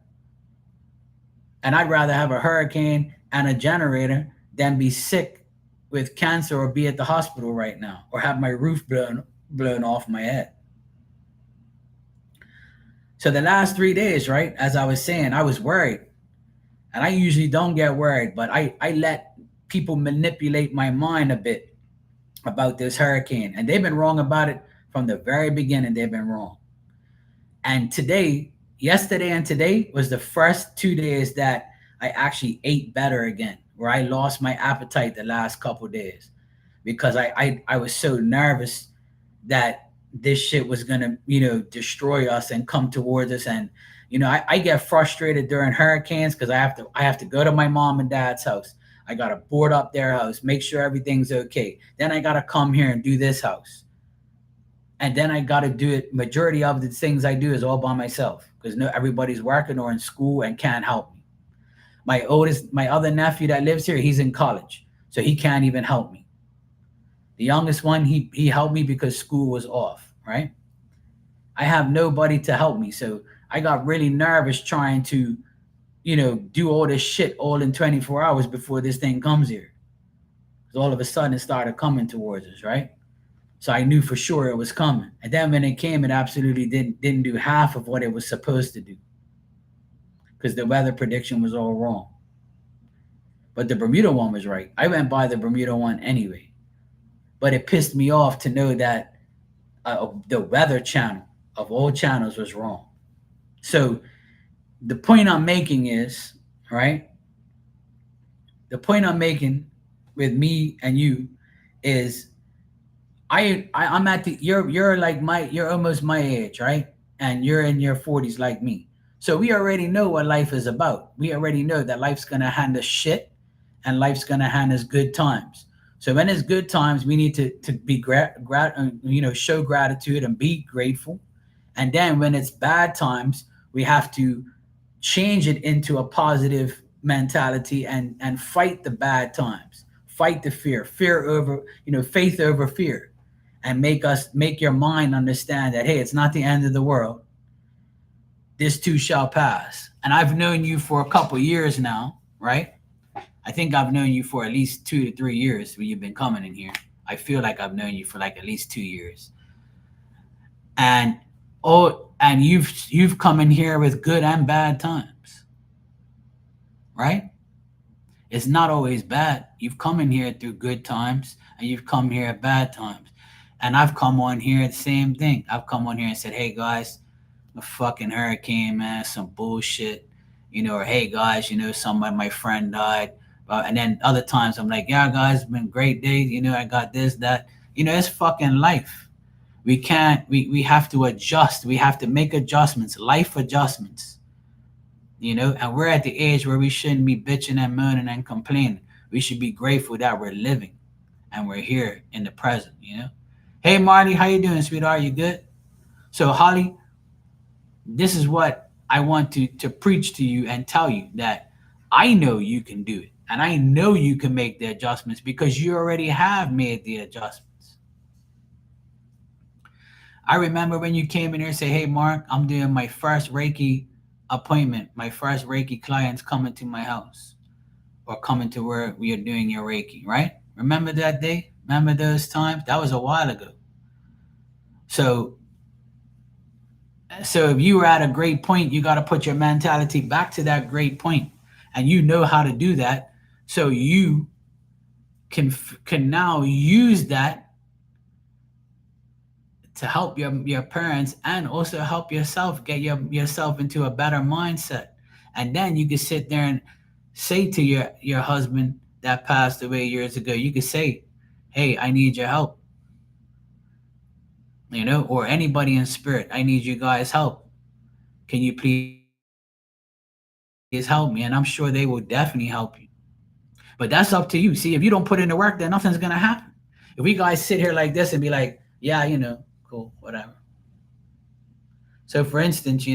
And I'd rather have a hurricane and a generator than be sick with cancer or be at the hospital right now or have my roof blown off my head. So the last 3 days, right, as I was saying, I was worried. And I usually don't get worried, but I let people manipulate my mind a bit about this hurricane. And they've been wrong about it from the very beginning. They've been wrong. And yesterday and today was the first 2 days that I actually ate better again, where I lost my appetite the last couple days because I was so nervous that this shit was gonna, destroy us and come towards us. And I get frustrated during hurricanes because I have to go to my mom and dad's house. I gotta board up their house, make sure everything's okay. Then I gotta come here and do this house. And then I got to do it. Majority of the things I do is all by myself because no everybody's working or in school and can't help me. My other nephew that lives here, he's in college, so he can't even help me. The youngest one, he helped me because school was off. Right? I have nobody to help me, so I got really nervous trying to, do all this shit all in 24 hours before this thing comes here. Because all of a sudden it started coming towards us, right? So I knew for sure it was coming. And then when it came, it absolutely didn't do half of what it was supposed to do because the weather prediction was all wrong. But the Bermuda one was right. I went by the Bermuda one anyway. But it pissed me off to know that the Weather Channel of all channels was wrong. So the point I'm making is, right? The point I'm making with me and you is I'm at the you're almost my age, right? And you're in your 40s like me. So we already know what life is about. We already know that life's gonna hand us shit and life's gonna hand us good times. So when it's good times, we need to be show gratitude and be grateful. And then when it's bad times, we have to change it into a positive mentality and fight the bad times, fight the fear over, faith over fear, and make your mind understand that hey, it's not the end of the world. This too shall pass. And I've known you for a couple years now, right? I think I've known you for at least 2 to 3 years when you've been coming in here. I feel like I've known you for like at least 2 years. And you've come in here with good and bad times. right? It's not always bad. You've come in here through good times and you've come here at bad times. And I've come on here the same thing. I've come on here and said, hey guys, a fucking hurricane, man, some bullshit, or hey guys, somebody, my friend died. And then other times I'm like, yeah, guys, it's been a great day. I got this, that. It's fucking life. We have to adjust. We have to make adjustments, life adjustments, and we're at the age where we shouldn't be bitching and moaning and complaining. We should be grateful that we're living and we're here in the present. Hey, Marty, how you doing, sweetheart? You good? So, Holly, this is what I want to preach to you and tell you that I know you can do it. And I know you can make the adjustments because you already have made the adjustments. I remember when you came in here and say, hey, Mark, I'm doing my first Reiki appointment. My first Reiki clients coming to my house or coming to where we are doing your Reiki, right? Remember that day? Remember those times? That was a while ago. So if you were at a great point, you got to put your mentality back to that great point, and you know how to do that. So you can now use that to help your parents and also help yourself get yourself into a better mindset. And then you can sit there and say to your husband that passed away years ago, you could say, hey, I need your help, or anybody in spirit, I need you guys help. Can you please help me? And I'm sure they will definitely help you. But that's up to you. See, if you don't put in the work, then nothing's gonna happen. If we guys sit here like this and be like, yeah, cool, whatever. So for instance,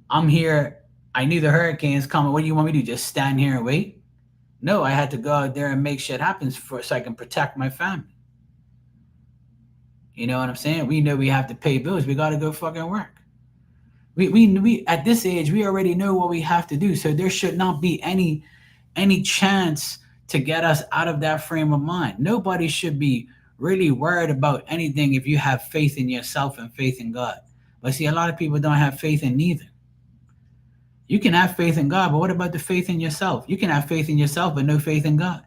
I'm here, I knew the hurricane's coming. What do you want me to do? Just stand here and wait? No, I had to go out there and make shit happen so I can protect my family. You know what I'm saying? We know we have to pay bills. We got to go fucking work. We at this age, we already know what we have to do. So there should not be any chance to get us out of that frame of mind. Nobody should be really worried about anything if you have faith in yourself and faith in God. But see, a lot of people don't have faith in neither. You can have faith in God, but what about the faith in yourself? You can have faith in yourself, but no faith in God.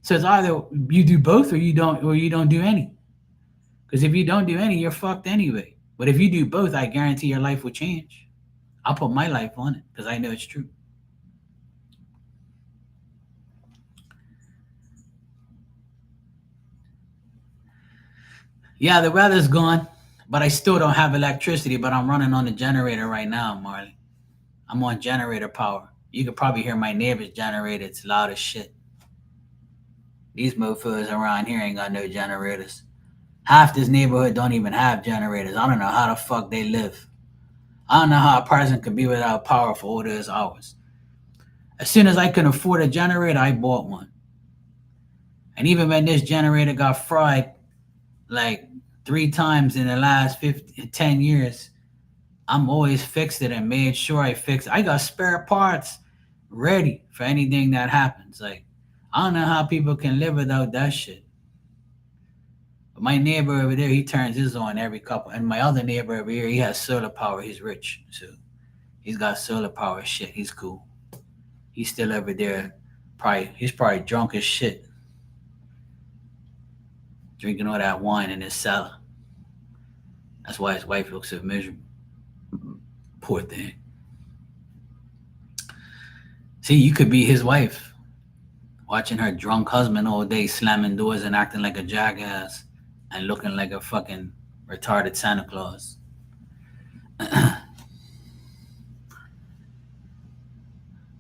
So it's either you do both or you don't do any. Because if you don't do any, you're fucked anyway. But if you do both, I guarantee your life will change. I'll put my life on it because I know it's true. Yeah, the weather's gone, but I still don't have electricity, but I'm running on the generator right now, Marley. I'm on generator power. You could probably hear my neighbor's generator. It's loud as shit. These mofos around here ain't got no generators. Half this neighborhood don't even have generators. I don't know how the fuck they live. I don't know how a person could be without power for all those hours. As soon as I could afford a generator, I bought one. And even when this generator got fried like 3 times in the last 10 years, I'm always fixed it and made sure I fixed it. I got spare parts ready for anything that happens. Like, I don't know how people can live without that shit. But my neighbor over there, he turns his on every couple. And my other neighbor over here, he has solar power. He's rich. So he's got solar power shit. He's cool. He's still over there. He's probably drunk as shit. Drinking all that wine in his cellar. That's why his wife looks so miserable. Poor thing. See, you could be his wife, watching her drunk husband all day slamming doors and acting like a jackass and looking like a fucking retarded Santa Claus.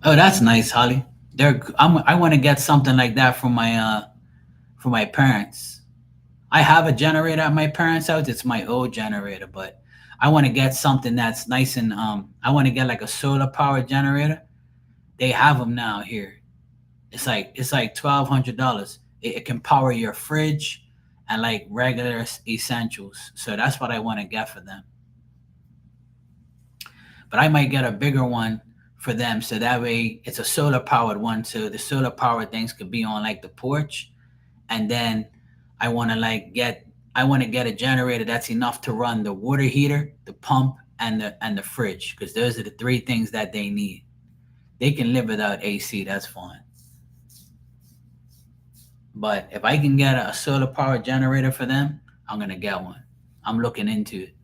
Oh, that's nice, Holly. I want to get something like that for my parents. I have a generator at my parents' house. It's my old generator, but I want to get something that's nice and I want to get like a solar powered generator. They have them now here. It's like $1,200. It can power your fridge and like regular essentials. So that's what I want to get for them. But I might get a bigger one for them so that way it's a solar powered one. So the solar powered things could be on like the porch, and then I want to get a generator that's enough to run the water heater, the pump, and the fridge because those are the 3 things that they need. They can live without AC, that's fine. But if I can get a solar power generator for them, I'm gonna get one. I'm looking into it.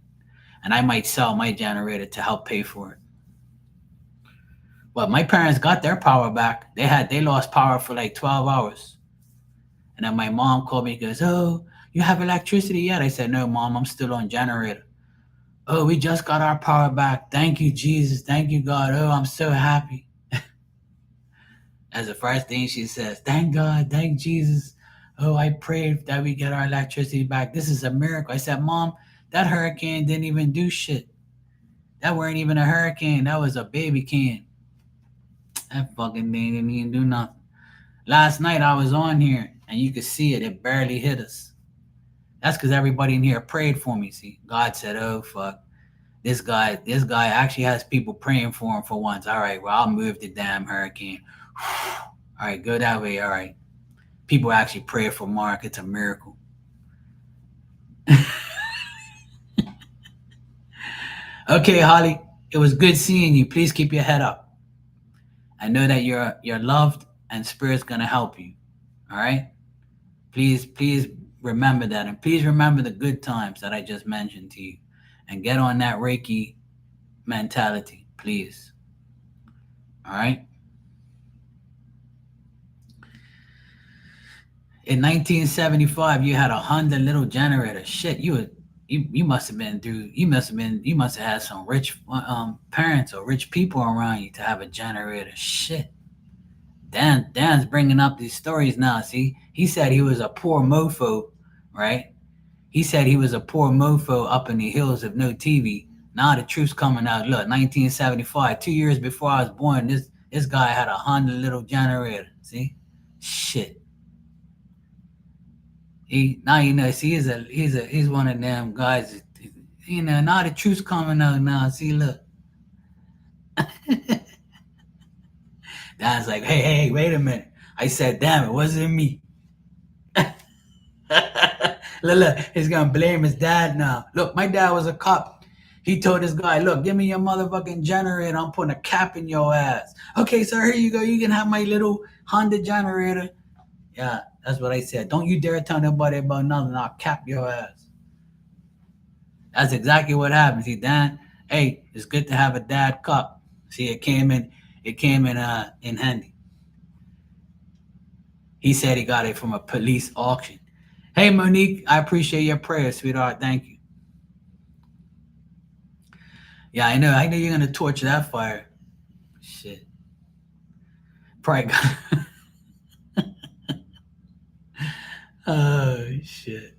And I might sell my generator to help pay for it. But my parents got their power back. They lost power for like 12 hours. And then my mom called me and goes, "Oh, you have electricity yet?" I said, "No, mom, I'm still on generator." "Oh, we just got our power back. Thank you, Jesus. Thank you, God. Oh, I'm so happy." As the first thing she says, "Thank God, thank Jesus. Oh, I prayed that we get our electricity back. This is a miracle." I said, "Mom, that hurricane didn't even do shit. That weren't even a hurricane. That was a baby can. That fucking thing didn't even do nothing." Last night I was on here and you could see it. It barely hit us. That's because everybody in here prayed for me. See, God said, "Oh fuck, this guy actually has people praying for him for once. All right, well I'll move the damn hurricane. All right, go that way. All right, people actually pray for Mark. It's a miracle." Okay, Holly, it was good seeing you. Please keep your head up. I know that you're loved and Spirit's gonna help you. All right. Please remember that, and please remember the good times that I just mentioned to you, and get on that Reiki mentality, please. All right. In 1975, you had a Honda little generator. Shit, you must have been through. You must have had some rich parents or rich people around you to have a generator. Shit. Dan's bringing up these stories now. See, he said he was a poor mofo, right? He said he was a poor mofo up in the hills of no TV. Now the truth's coming out. Look, 1975, 2 years before I was born, this guy had a Honda little generator. See, shit. He now you know. See, he's one of them guys. You know, now the truth's coming out now. See, look. Dan's like, hey, wait a minute. I said, damn, it wasn't me. Look, he's gonna blame his dad now. Look, my dad was a cop. He told this guy, "Look, give me your motherfucking generator. I'm putting a cap in your ass." "Okay, sir, here you go. You can have my little Honda generator." Yeah, that's what I said. "Don't you dare tell nobody about nothing. I'll cap your ass." That's exactly what happened. See, Dan, hey, it's good to have a dad cop. See, it came in handy. He said he got it from a police auction. Hey, Monique, I appreciate your prayers, sweetheart. Thank you. Yeah, I know. I know you're gonna torch that fire. Shit. Probably got. Oh shit.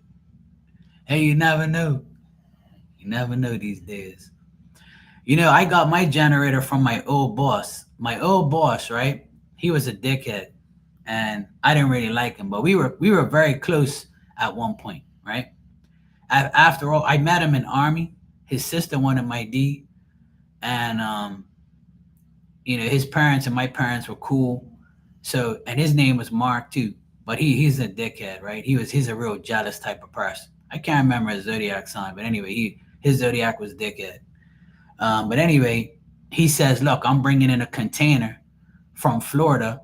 Hey, you never know. You never know these days. You know, I got my generator from my old boss. My old boss, right? He was a dickhead, and I didn't really like him. But we were very close at one point, right? After all, I met him in army. His sister wanted my D, and his parents and my parents were cool. So, and his name was Mark too, but he's a dickhead, right? He's a real jealous type of person. I can't remember his zodiac sign, but anyway, his zodiac was dickhead. But anyway, he says, "Look, I'm bringing in a container from Florida,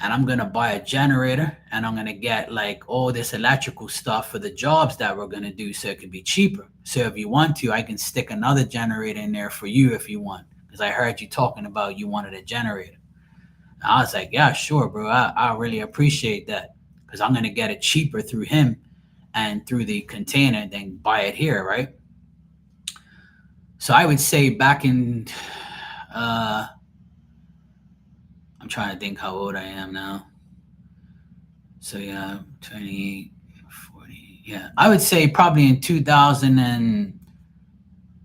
and I'm gonna buy a generator, and I'm gonna get like all this electrical stuff for the jobs that we're gonna do, so it could be cheaper. So if you want to, I can stick another generator in there for you if you want, because I heard you talking about you wanted a generator." I was like, "Yeah, sure, bro. I really appreciate that, because I'm gonna get it cheaper through him and through the container than buy it here, right?" So I would say back in, uh, I'm trying to think how old I am now. So yeah, 28, 40. Yeah, I would say probably in 2000 and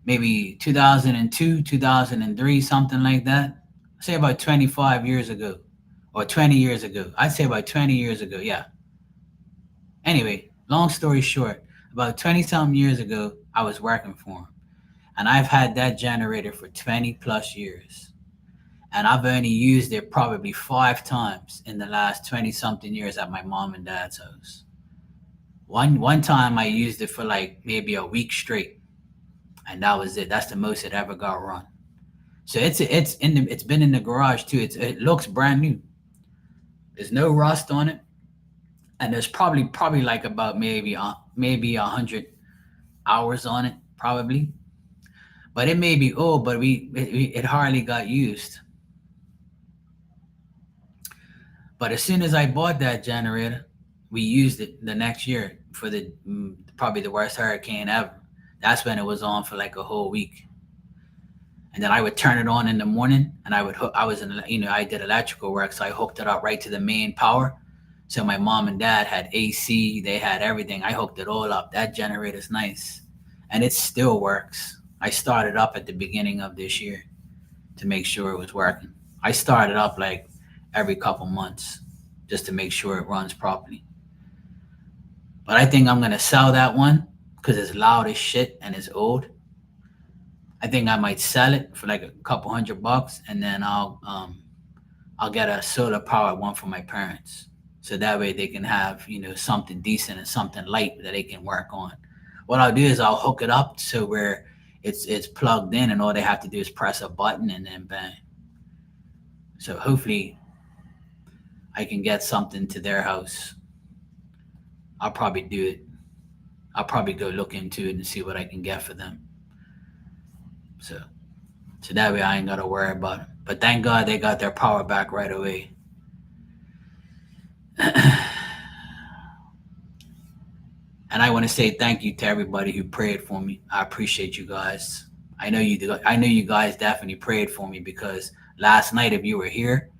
maybe 2002, 2003, something like that. Say about 25 years ago or 20 years ago. I'd say about 20 years ago. Yeah. Anyway, long story short, about 20 something years ago, I was working for him. And I've had that generator for 20 plus years. And I've only used it probably 5 times in the last 20 something years at my mom and dad's house. One time I used it for like maybe a week straight, and that was it. That's the most it ever got run. So it's been in the garage too. It looks brand new. There's no rust on it, and there's probably like about maybe 100 hours on it probably. But it may be old, but it hardly got used. But as soon as I bought that generator, we used it the next year for probably the worst hurricane ever. That's when it was on for like a whole week. And then I would turn it on in the morning, and I was in, I did electrical work, so I hooked it up right to the main power. So my mom and dad had AC, they had everything. I hooked it all up. That generator's nice, and it still works. I started up at the beginning of this year to make sure it was working. I started up like every couple months just to make sure it runs properly. But I think I'm gonna sell that one because it's loud as shit and it's old. I think I might sell it for like a couple $100, and then I'll get a solar powered one for my parents, so that way they can have something decent and something light that they can work on. What I'll do is I'll hook it up so where it's plugged in, and all they have to do is press a button, and then bang. So hopefully I can get something to their house. I'll probably do it. I'll probably go look into it and see what I can get for them. So that way I ain't gotta worry about it. But thank God they got their power back right away. And I want to say thank you to everybody who prayed for me. I appreciate you guys. I know you do. I know you guys definitely prayed for me, because last night, if you were here,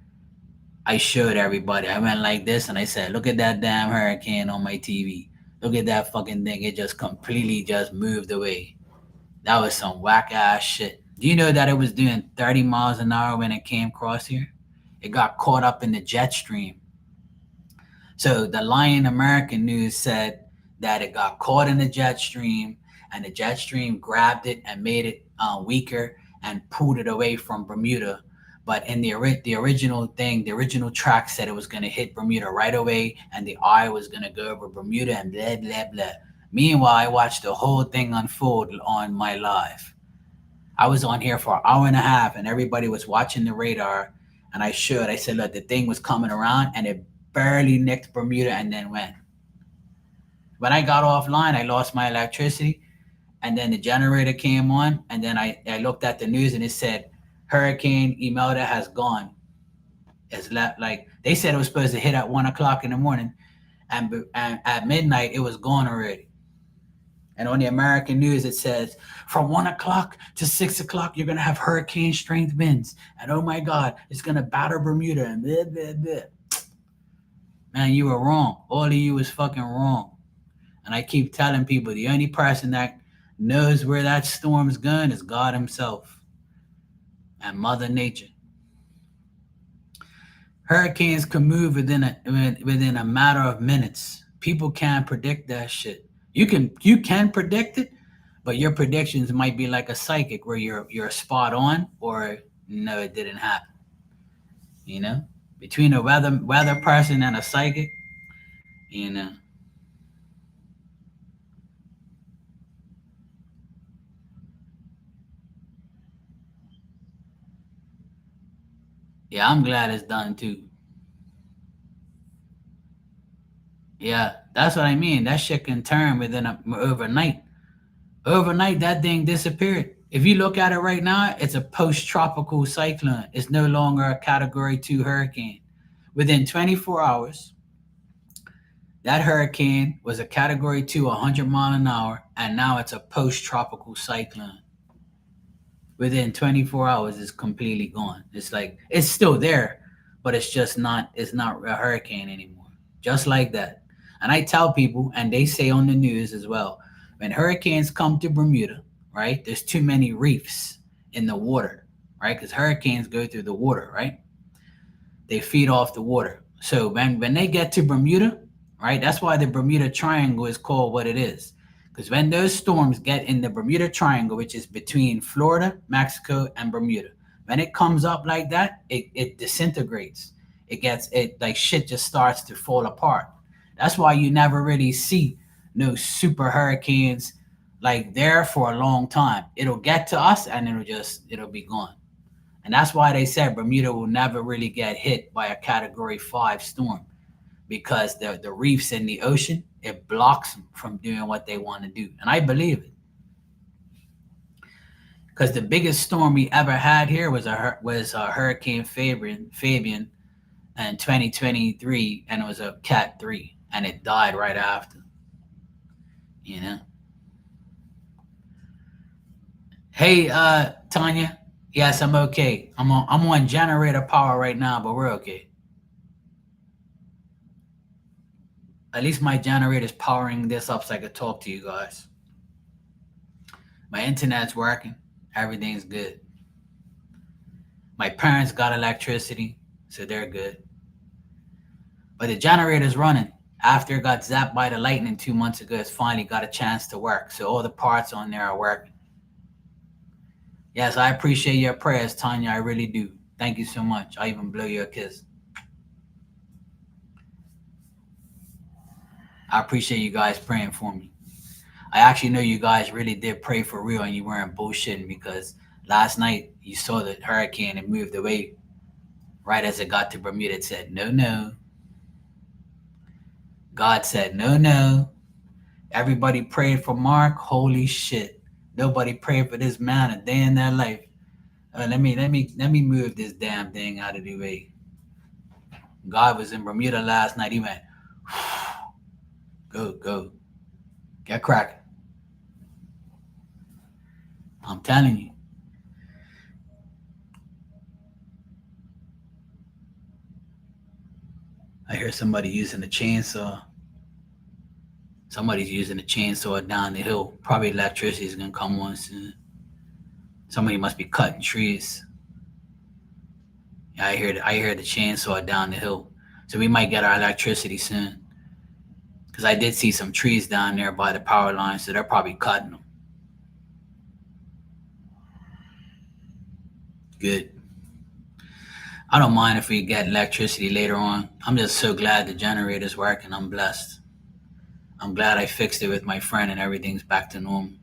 I showed everybody. I went like this and I said, "Look at that damn hurricane on my TV. Look at that fucking thing. It just completely just moved away." That was some whack ass shit. Do you know that it was doing 30 miles an hour when it came across here? It got caught up in the jet stream. So the Lion American News said that it got caught in the jet stream, and the jet stream grabbed it and made it weaker and pulled it away from Bermuda. But in the original thing, the original track said it was going to hit Bermuda right away, and the eye was going to go over Bermuda and blah blah blah. Meanwhile, I watched the whole thing unfold on my live. I was on here for an hour and a half, and everybody was watching the radar. And I said, look, the thing was coming around, and it barely nicked Bermuda and then went. When I got offline, I lost my electricity, and then the generator came on, and then I looked at the news, and it said Hurricane Imelda has gone. It's like they said it was supposed to hit at 1 o'clock in the morning, and at midnight it was gone already. And on the American news, it says from 1 o'clock to 6 o'clock, you're gonna have hurricane strength winds, and oh my God, it's gonna batter Bermuda and blah blah blah. Man, you were wrong. All of you was fucking wrong. And I keep telling people the only person that knows where that storm's going is God Himself and Mother Nature. Hurricanes can move within a matter of minutes. People can't predict that shit. You can predict it, but your predictions might be like a psychic where you're spot on, or no, it didn't happen. You know, between a weather person and a psychic, you know. Yeah, I'm glad it's done too. Yeah, that's what I mean. That shit can turn within overnight. Overnight, that thing disappeared. If you look at it right now, it's a post-tropical cyclone. It's no longer a Category 2 hurricane. Within 24 hours, that hurricane was a Category 2, 100 mile an hour, and now it's a post-tropical cyclone. Within 24 hours, it's completely gone. It's like it's still there, but it's not a hurricane anymore. Just like that. And I tell people, and they say on the news as well, when hurricanes come to Bermuda, right? There's too many reefs in the water, right? Because hurricanes go through the water, right? They feed off the water. So when they get to Bermuda, right? That's why the Bermuda Triangle is called what it is. Because when those storms get in the Bermuda Triangle, which is between Florida, Mexico, and Bermuda, when it comes up like that, it disintegrates. It like shit just starts to fall apart. That's why you never really see no super hurricanes like there for a long time. It'll get to us and it'll be gone. And that's why they said Bermuda will never really get hit by a Category 5 storm, because the reefs in the ocean, it blocks them from doing what they want to do. And I believe it. Because the biggest storm we ever had here was a Hurricane Fabian in 2023, and it was a Cat 3, and it died right after. You know. Hey, Tanya. Yes, I'm okay. I'm on generator power right now, but we're okay. At least my generator's powering this up so I could talk to you guys. My internet's working. Everything's good. My parents got electricity, so they're good. But the generator's running. After it got zapped by the lightning 2 months ago, it's finally got a chance to work. So all the parts on there are working. Yes, I appreciate your prayers, Tanya. I really do. Thank you so much. I even blow you a kiss. I appreciate you guys praying for me. I actually know you guys really did pray for real and you weren't bullshitting, because last night you saw the hurricane and moved away right as it got to Bermuda. It said, no, no. God said, no, no. Everybody prayed for Mark. Holy shit. Nobody prayed for this man a day in their life. Let me move this damn thing out of the way. God was in Bermuda last night. He went, go. Get cracking. I'm telling you. I hear somebody using a chainsaw. Somebody's using a chainsaw down the hill. Probably electricity is going to come on soon. Somebody must be cutting trees. Yeah, I hear the chainsaw down the hill. So we might get our electricity soon. Because I did see some trees down there by the power line, so they're probably cutting them. Good. I don't mind if we get electricity later on. I'm just so glad the generator's working. I'm blessed. I'm glad I fixed it with my friend and everything's back to normal.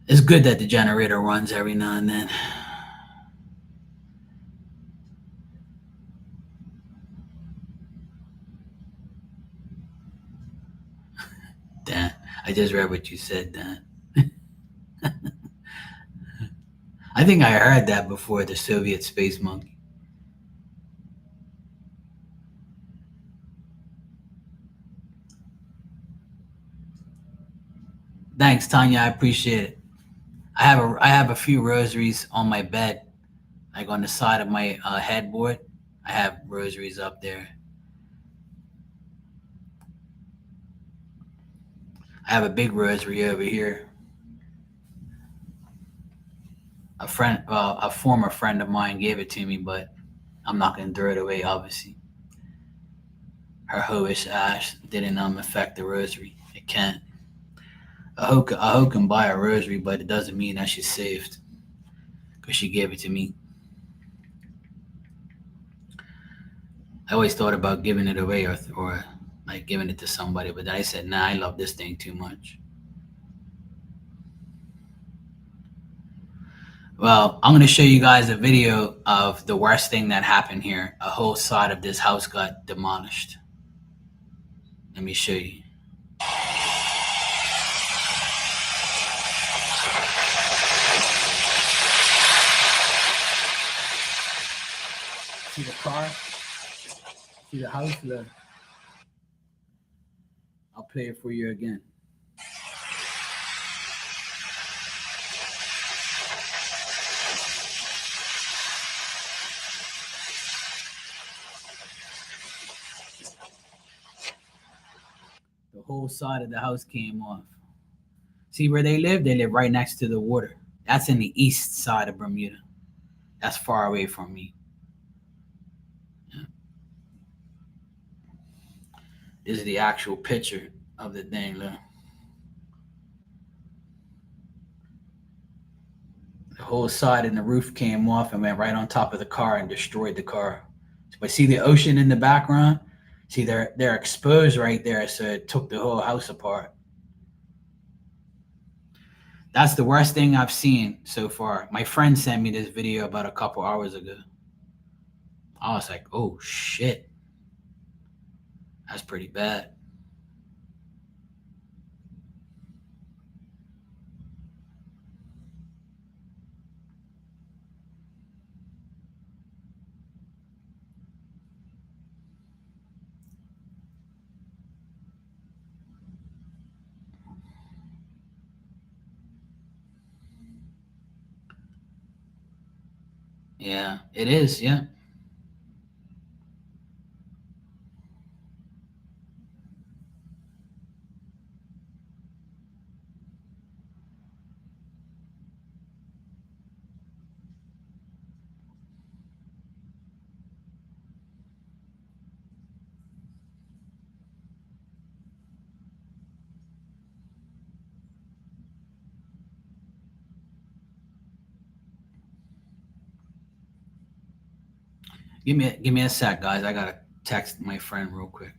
It's good that the generator runs every now and then. Dan, I just read what you said, Dan. I think I heard that before, the Soviet space monkey. Thanks, Tanya. I appreciate it. I have a few rosaries on my bed, like on the side of my headboard. I have rosaries up there. I have a big rosary over here. A former friend of mine gave it to me, but I'm not gonna throw it away. Obviously, her hoish ash didn't affect the rosary. It can't. A hoe can buy a rosary, but it doesn't mean that she's saved because she gave it to me. I always thought about giving it away, or like giving it to somebody, but then I said, nah, I love this thing too much. Well, I'm going to show you guys a video of the worst thing that happened here. A whole side of this house got demolished. Let me show you. See the car? See the house? Look. I'll play it for you again. The whole side of the house came off. See where they live? They live right next to the water. That's in the east side of Bermuda. That's far away from me. Yeah. This is the actual picture of the thing. Look. The whole side and the roof came off and went right on top of the car and destroyed the car. But see the ocean in the background? See, they're exposed right there, so it took the whole house apart. That's the worst thing I've seen so far. My friend sent me this video about a couple hours ago. I was like, oh shit, that's pretty bad. Yeah, it is. Yeah. Give me a sec, guys. I gotta text my friend real quick.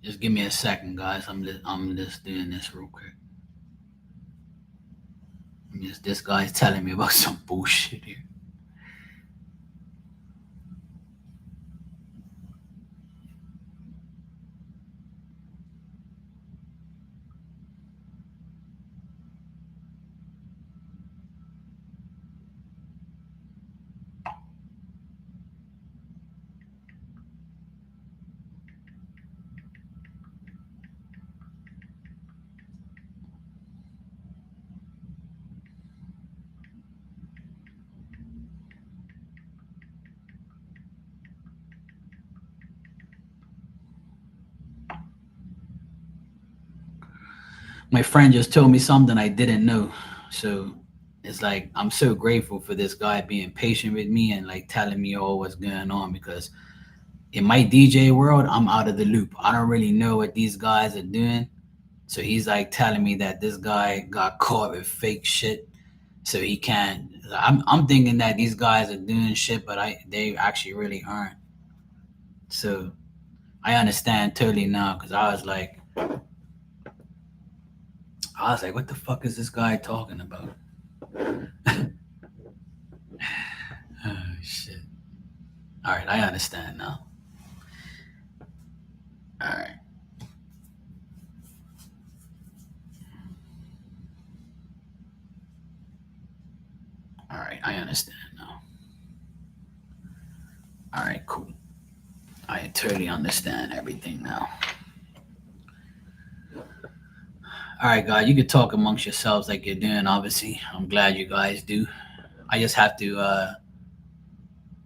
Just give me a second, guys. I'm just doing this real quick. This guy's telling me about some bullshit here. My friend just told me something I didn't know. So it's like I'm so grateful for this guy being patient with me and like telling me all what's going on because in my DJ world, I'm out of the loop. I don't really know what these guys are doing. So he's like telling me that this guy got caught with fake shit, so he can't. I'm thinking that these guys are doing shit, but they actually really aren't. So I understand totally now because I was like, what the fuck is this guy talking about? Oh shit. All right, I understand now. All right, all right, I understand now. All right, cool. I totally understand everything now. All right, guys, you can talk amongst yourselves like you're doing. Obviously, I'm glad you guys do. I just have to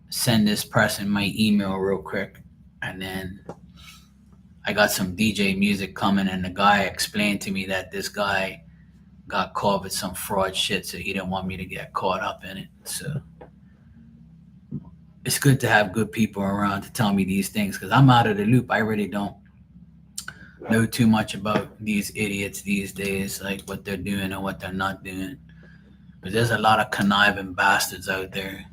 send this person my email real quick, and then I got some DJ music coming, and the guy explained to me that this guy got caught with some fraud shit, so he didn't want me to get caught up in it. So it's good to have good people around to tell me these things because I'm out of the loop. I really don't know too much about these idiots these days, like what they're doing and what they're not doing. But there's a lot of conniving bastards out there.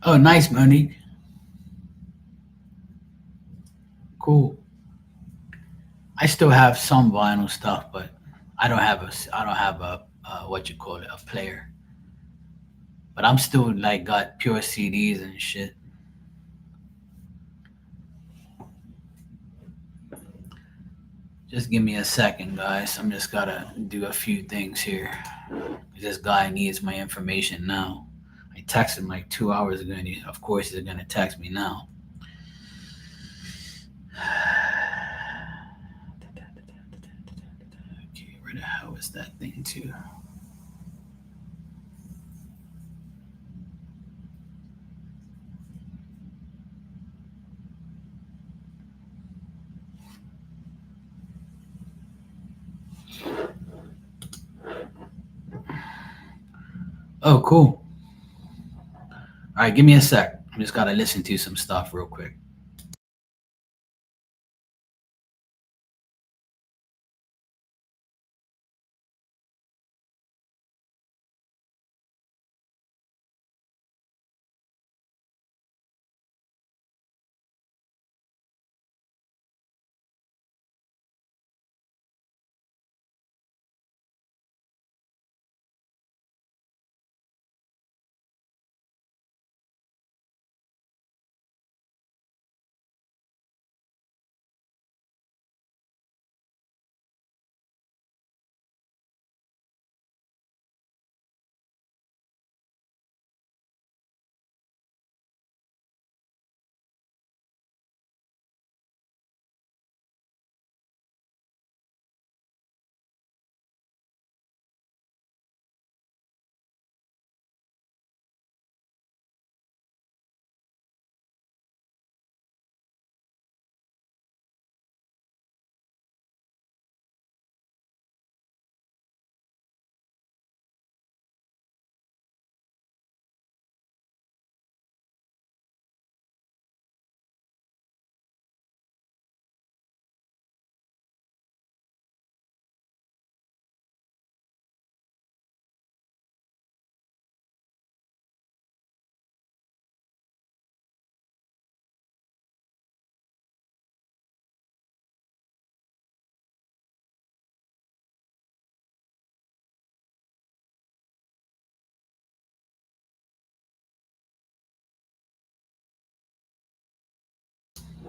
Oh, nice, Monique. Cool. I still have some vinyl stuff, but I don't have a what you call it, a player. But I'm still like got pure CDs and shit. Just give me a second, guys. I'm just gotta do a few things here. This guy needs my information now. I texted him like 2 hours ago, and of course he's gonna text me now. Okay, where the hell is that thing too? Oh, cool. All right, give me a sec. I just gotta listen to some stuff real quick.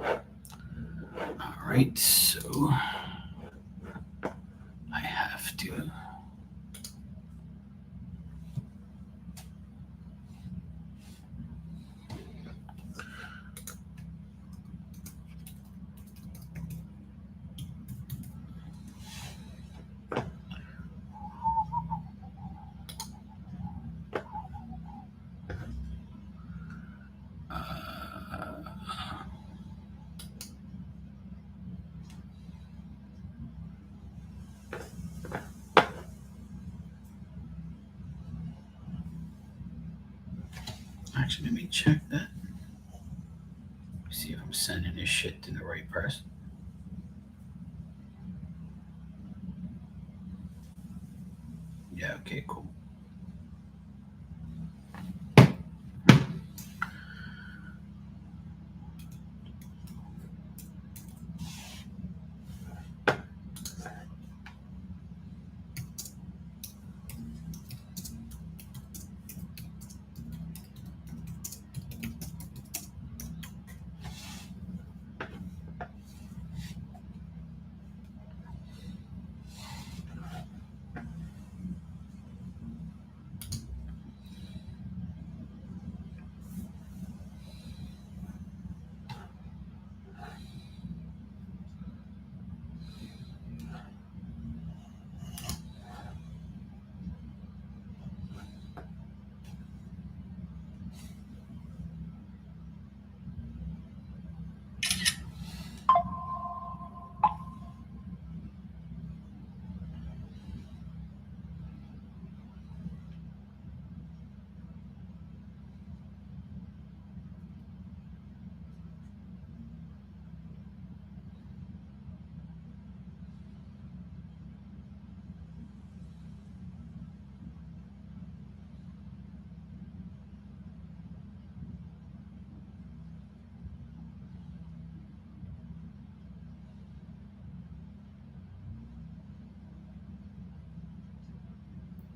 All right, so I have to. Actually, let me check that. See if I'm sending this shit to the right person. Yeah, okay, cool.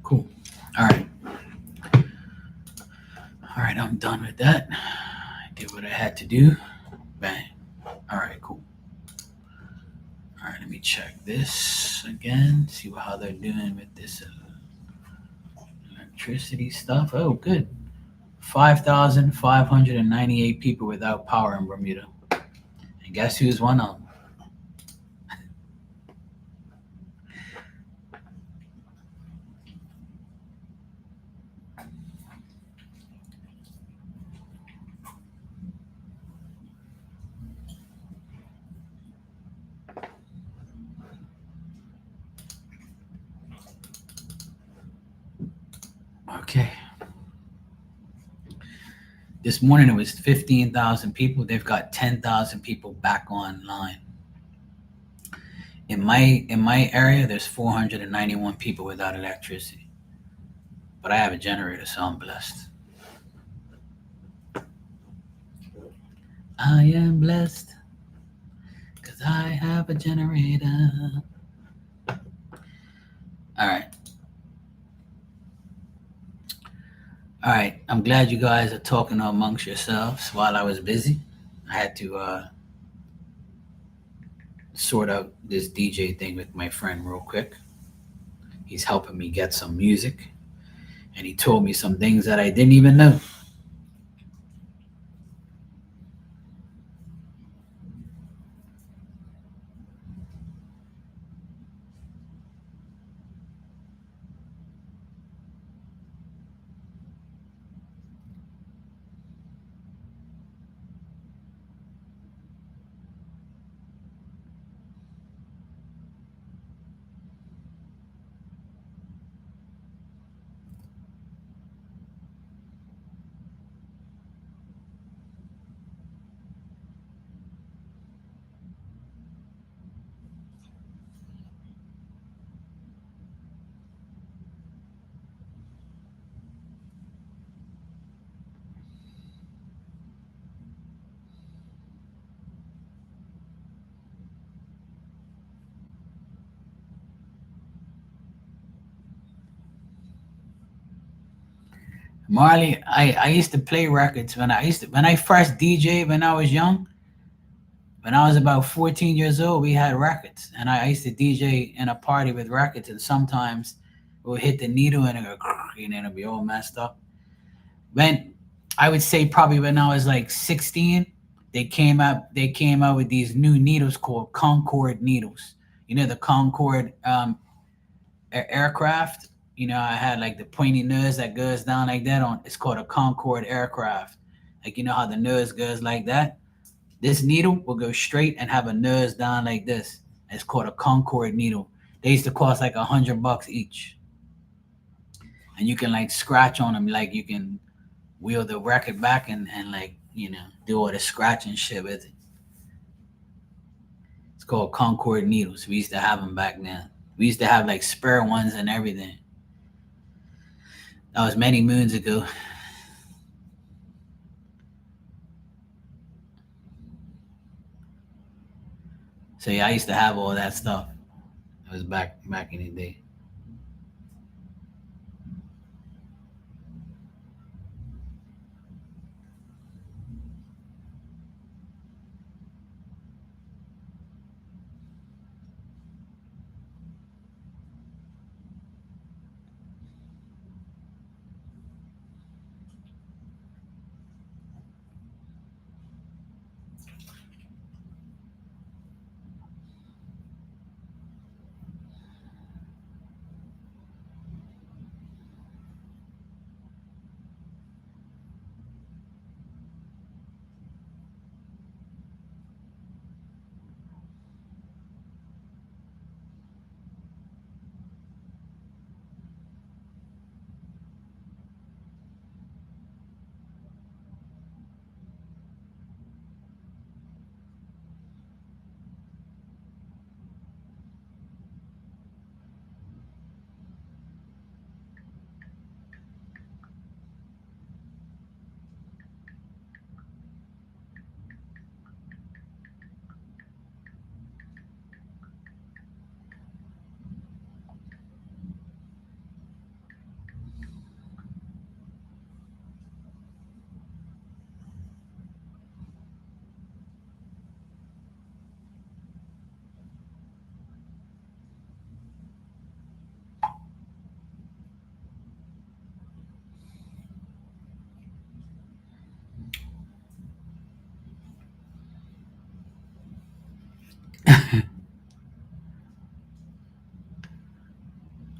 Cool. All right. All right, I'm done with that. I did what I had to do. Bang. All right, cool. All right, let me check this again. See how they're doing with this electricity stuff. Oh, good. 5,598 people without power in Bermuda. And guess who's one of them? Okay. This morning it was 15,000 people. They've got 10,000 people back online. In my area, there's 491 people without electricity. But I have a generator, so I'm blessed. I am blessed because I have a generator. All right. All right. I'm glad you guys are talking amongst yourselves while I was busy. I had to sort out this DJ thing with my friend real quick. He's helping me get some music, and he told me some things that I didn't even know. Marley, I used to play records when I first DJ when I was young. When I was about 14 years old, we had records, and I used to DJ in a party with records, and sometimes we'll hit the needle and it'll go, and it'll be all messed up. When I would say probably when I was like 16, they came out with these new needles called Concorde needles. You know the Concorde aircraft. You know, I had like the pointy nose that goes down like that on. It's called a Concorde aircraft. Like you know how the nose goes like that. This needle will go straight and have a nose down like this. It's called a Concorde needle. They used to cost like $100 each, and you can like scratch on them. Like you can wheel the record back and like do all the scratching shit with it. It's called Concorde needles. We used to have them back then. We used to have like spare ones and everything. That was many moons ago. So yeah, I used to have all that stuff. It was back in the day.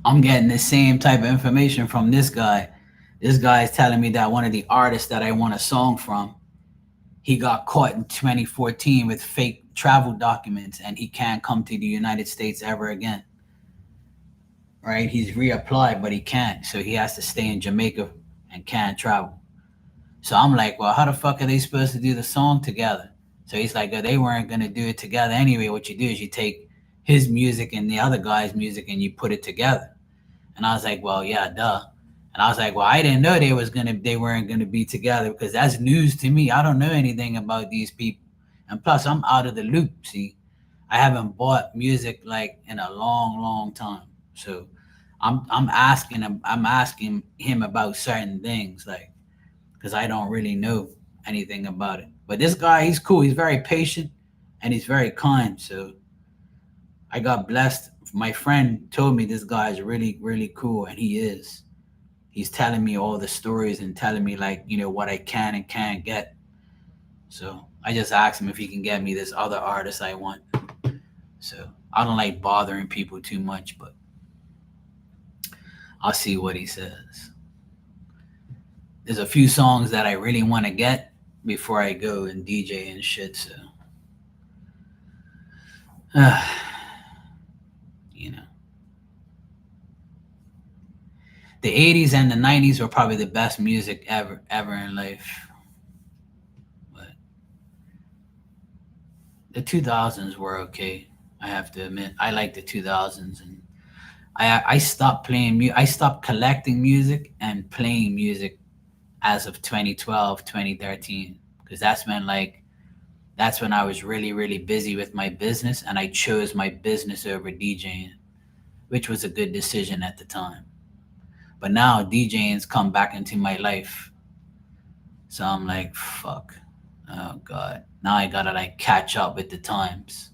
I'm getting the same type of information from this guy. This guy is telling me that one of the artists that I want a song from, he got caught in 2014 with fake travel documents and he can't come to the United States ever again. Right? He's reapplied, but he can't. So he has to stay in Jamaica and can't travel. So I'm like, well, how the fuck are they supposed to do the song together? So he's like, oh, they weren't going to do it together anyway. What you do is you take his music and the other guy's music and you put it together. And I was like, well, yeah, duh. And I was like, well, I didn't know they weren't gonna be together because that's news to me. I don't know anything about these people. And plus I'm out of the loop. See, I haven't bought music like in a long, long time. So I'm asking him about certain things, like because I don't really know anything about it. But this guy, he's cool. He's very patient and he's very kind. So I got blessed. My friend told me this guy is really, really cool, and he is. He's telling me all the stories and telling me like what I can and can't get. So I just asked him if he can get me this other artist I want. So I don't like bothering people too much, but I'll see what he says. There's a few songs that I really want to get before I go and DJ and shit. So you know, the '80s and the '90s were probably the best music ever in life. But the 2000s were okay. I have to admit, I like the 2000s, and I stopped I stopped collecting music and playing music as of 2012, 2013, because that's when I was really, really busy with my business, and I chose my business over DJing, which was a good decision at the time. But now DJing's come back into my life, so I'm like, fuck. Oh God! Now I gotta like catch up with the times.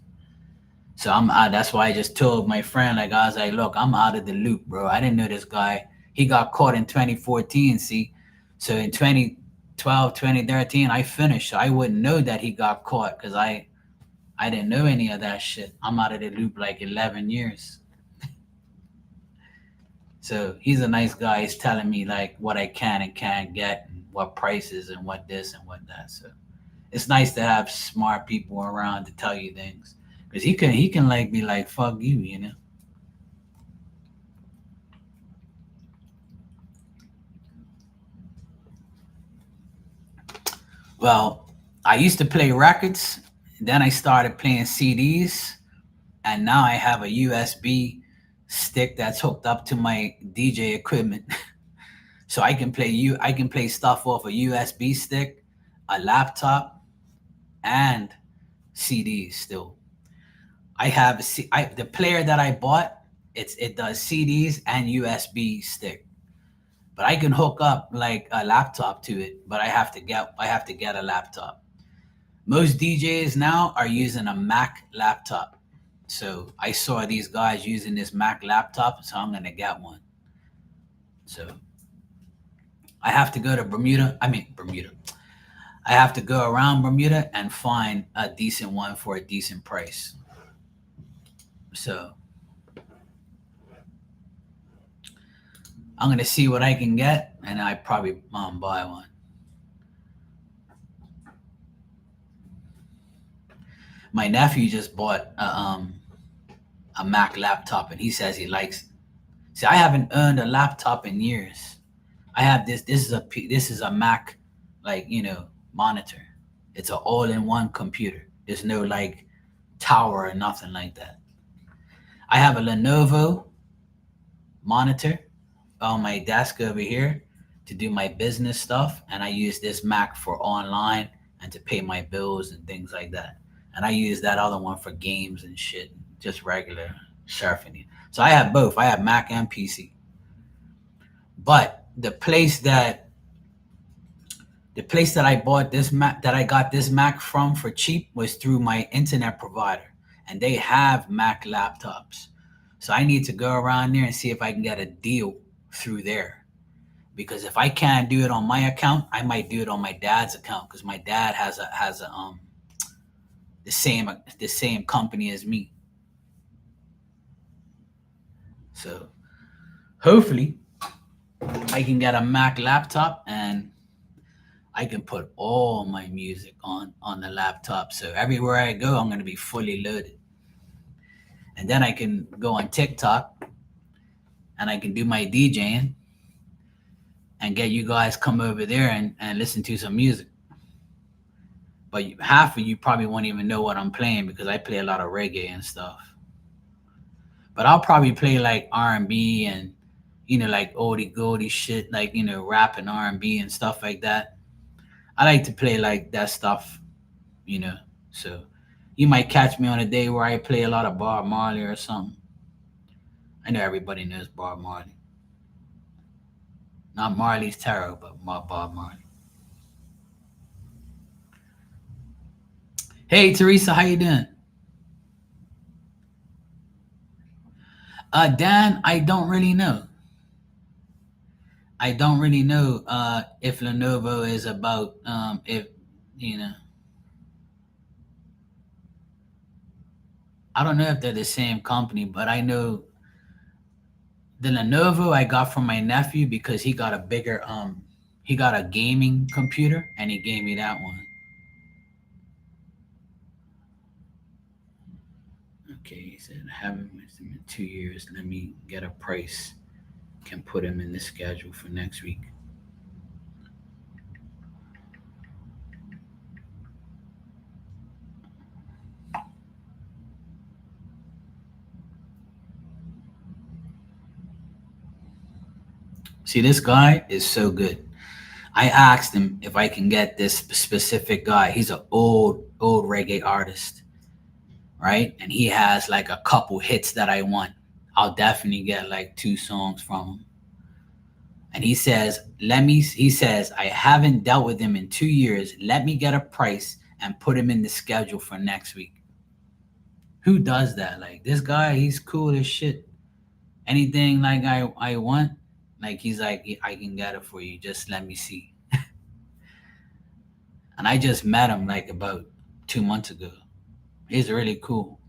So that's why I just told my friend, like, I was like, look, I'm out of the loop, bro. I didn't know this guy. He got caught in 2014. See, so in 2012, 2013, I finished. So I wouldn't know that he got caught because I didn't know any of that shit. I'm out of the loop like 11 years. So he's a nice guy. He's telling me like what I can and can't get, and what prices and what this and what that. So it's nice to have smart people around to tell you things because he can like be like fuck you, you know. Well, I used to play records, then I started playing CDs, and now I have a USB stick that's hooked up to my DJ equipment. So I can play stuff off a USB stick, a laptop, and CDs still. I have the player that I bought. It does CDs and USB stick, but I can hook up like a laptop to it. But I have to get a laptop. Most DJs now are using a Mac laptop. So I saw these guys using this Mac laptop, so I'm gonna get one. So I have to go to Bermuda. I mean Bermuda. I have to go around Bermuda and find a decent one for a decent price. So I'm gonna see what I can get, and I probably buy one. My nephew just bought a Mac laptop, and he says he likes it. See, I haven't owned a laptop in years. I have this. This is a Mac, like monitor. It's an all-in-one computer. There's no like tower or nothing like that. I have a Lenovo monitor on my desk over here to do my business stuff, and I use this Mac for online and to pay my bills and things like that. And I use that other one for games and shit, just regular surfing. So I have both. I have Mac and PC. But the place that I bought this Mac that I got this Mac from for cheap was through my internet provider, and they have Mac laptops. So I need to go around there and see if I can get a deal through there. Because if I can't do it on my account, I might do it on my dad's account because my dad has a the same company as me. So hopefully I can get a Mac laptop and I can put all my music on the laptop. So everywhere I go, I'm going to be fully loaded. And then I can go on TikTok and I can do my DJing and get you guys come over there and listen to some music. But half of you probably won't even know what I'm playing because I play a lot of reggae and stuff. But I'll probably play like R&B and like oldie goldie shit, like rap and R&B and stuff like that. I like to play like that stuff, you know. So you might catch me on a day where I play a lot of Bob Marley or something. I know everybody knows Bob Marley, not Marley's Tarot, but Bob Marley. Hey Teresa, how you doing? Dan, I don't really know. I don't really know if Lenovo is about if you know. I don't know if they're the same company, but I know the Lenovo I got from my nephew because he got a gaming computer and he gave me that one. Okay, he said I haven't missed him in 2 years. Let me get a price. Can put him in the schedule for next week. See, this guy is so good. I asked him if I can get this specific guy. He's an old reggae artist, right? And he has like a couple hits that I want. I'll definitely get like two songs from him. And he says, he says, I haven't dealt with him in 2 years. Let me get a price and put him in the schedule for next week. Who does that? Like, this guy, he's cool as shit. Anything like I want, like, he's like, I can get it for you. Just let me see. And I just met him like about 2 months ago. He's really cool.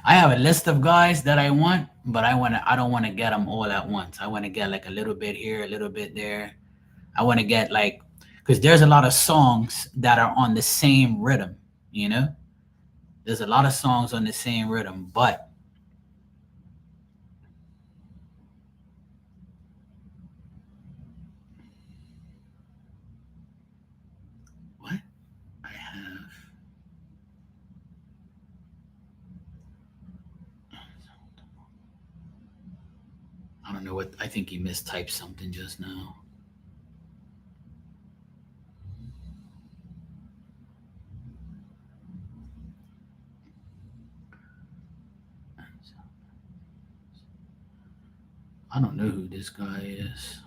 I have a list of guys that I want, but I don't want to get them all at once. I want to get like a little bit here, a little bit there. I want to get like, because there's a lot of songs that are on the same rhythm, you know? There's a lot of songs on the same rhythm, but what? I have. I don't know what. I think he mistyped something just now. I don't know who this guy is.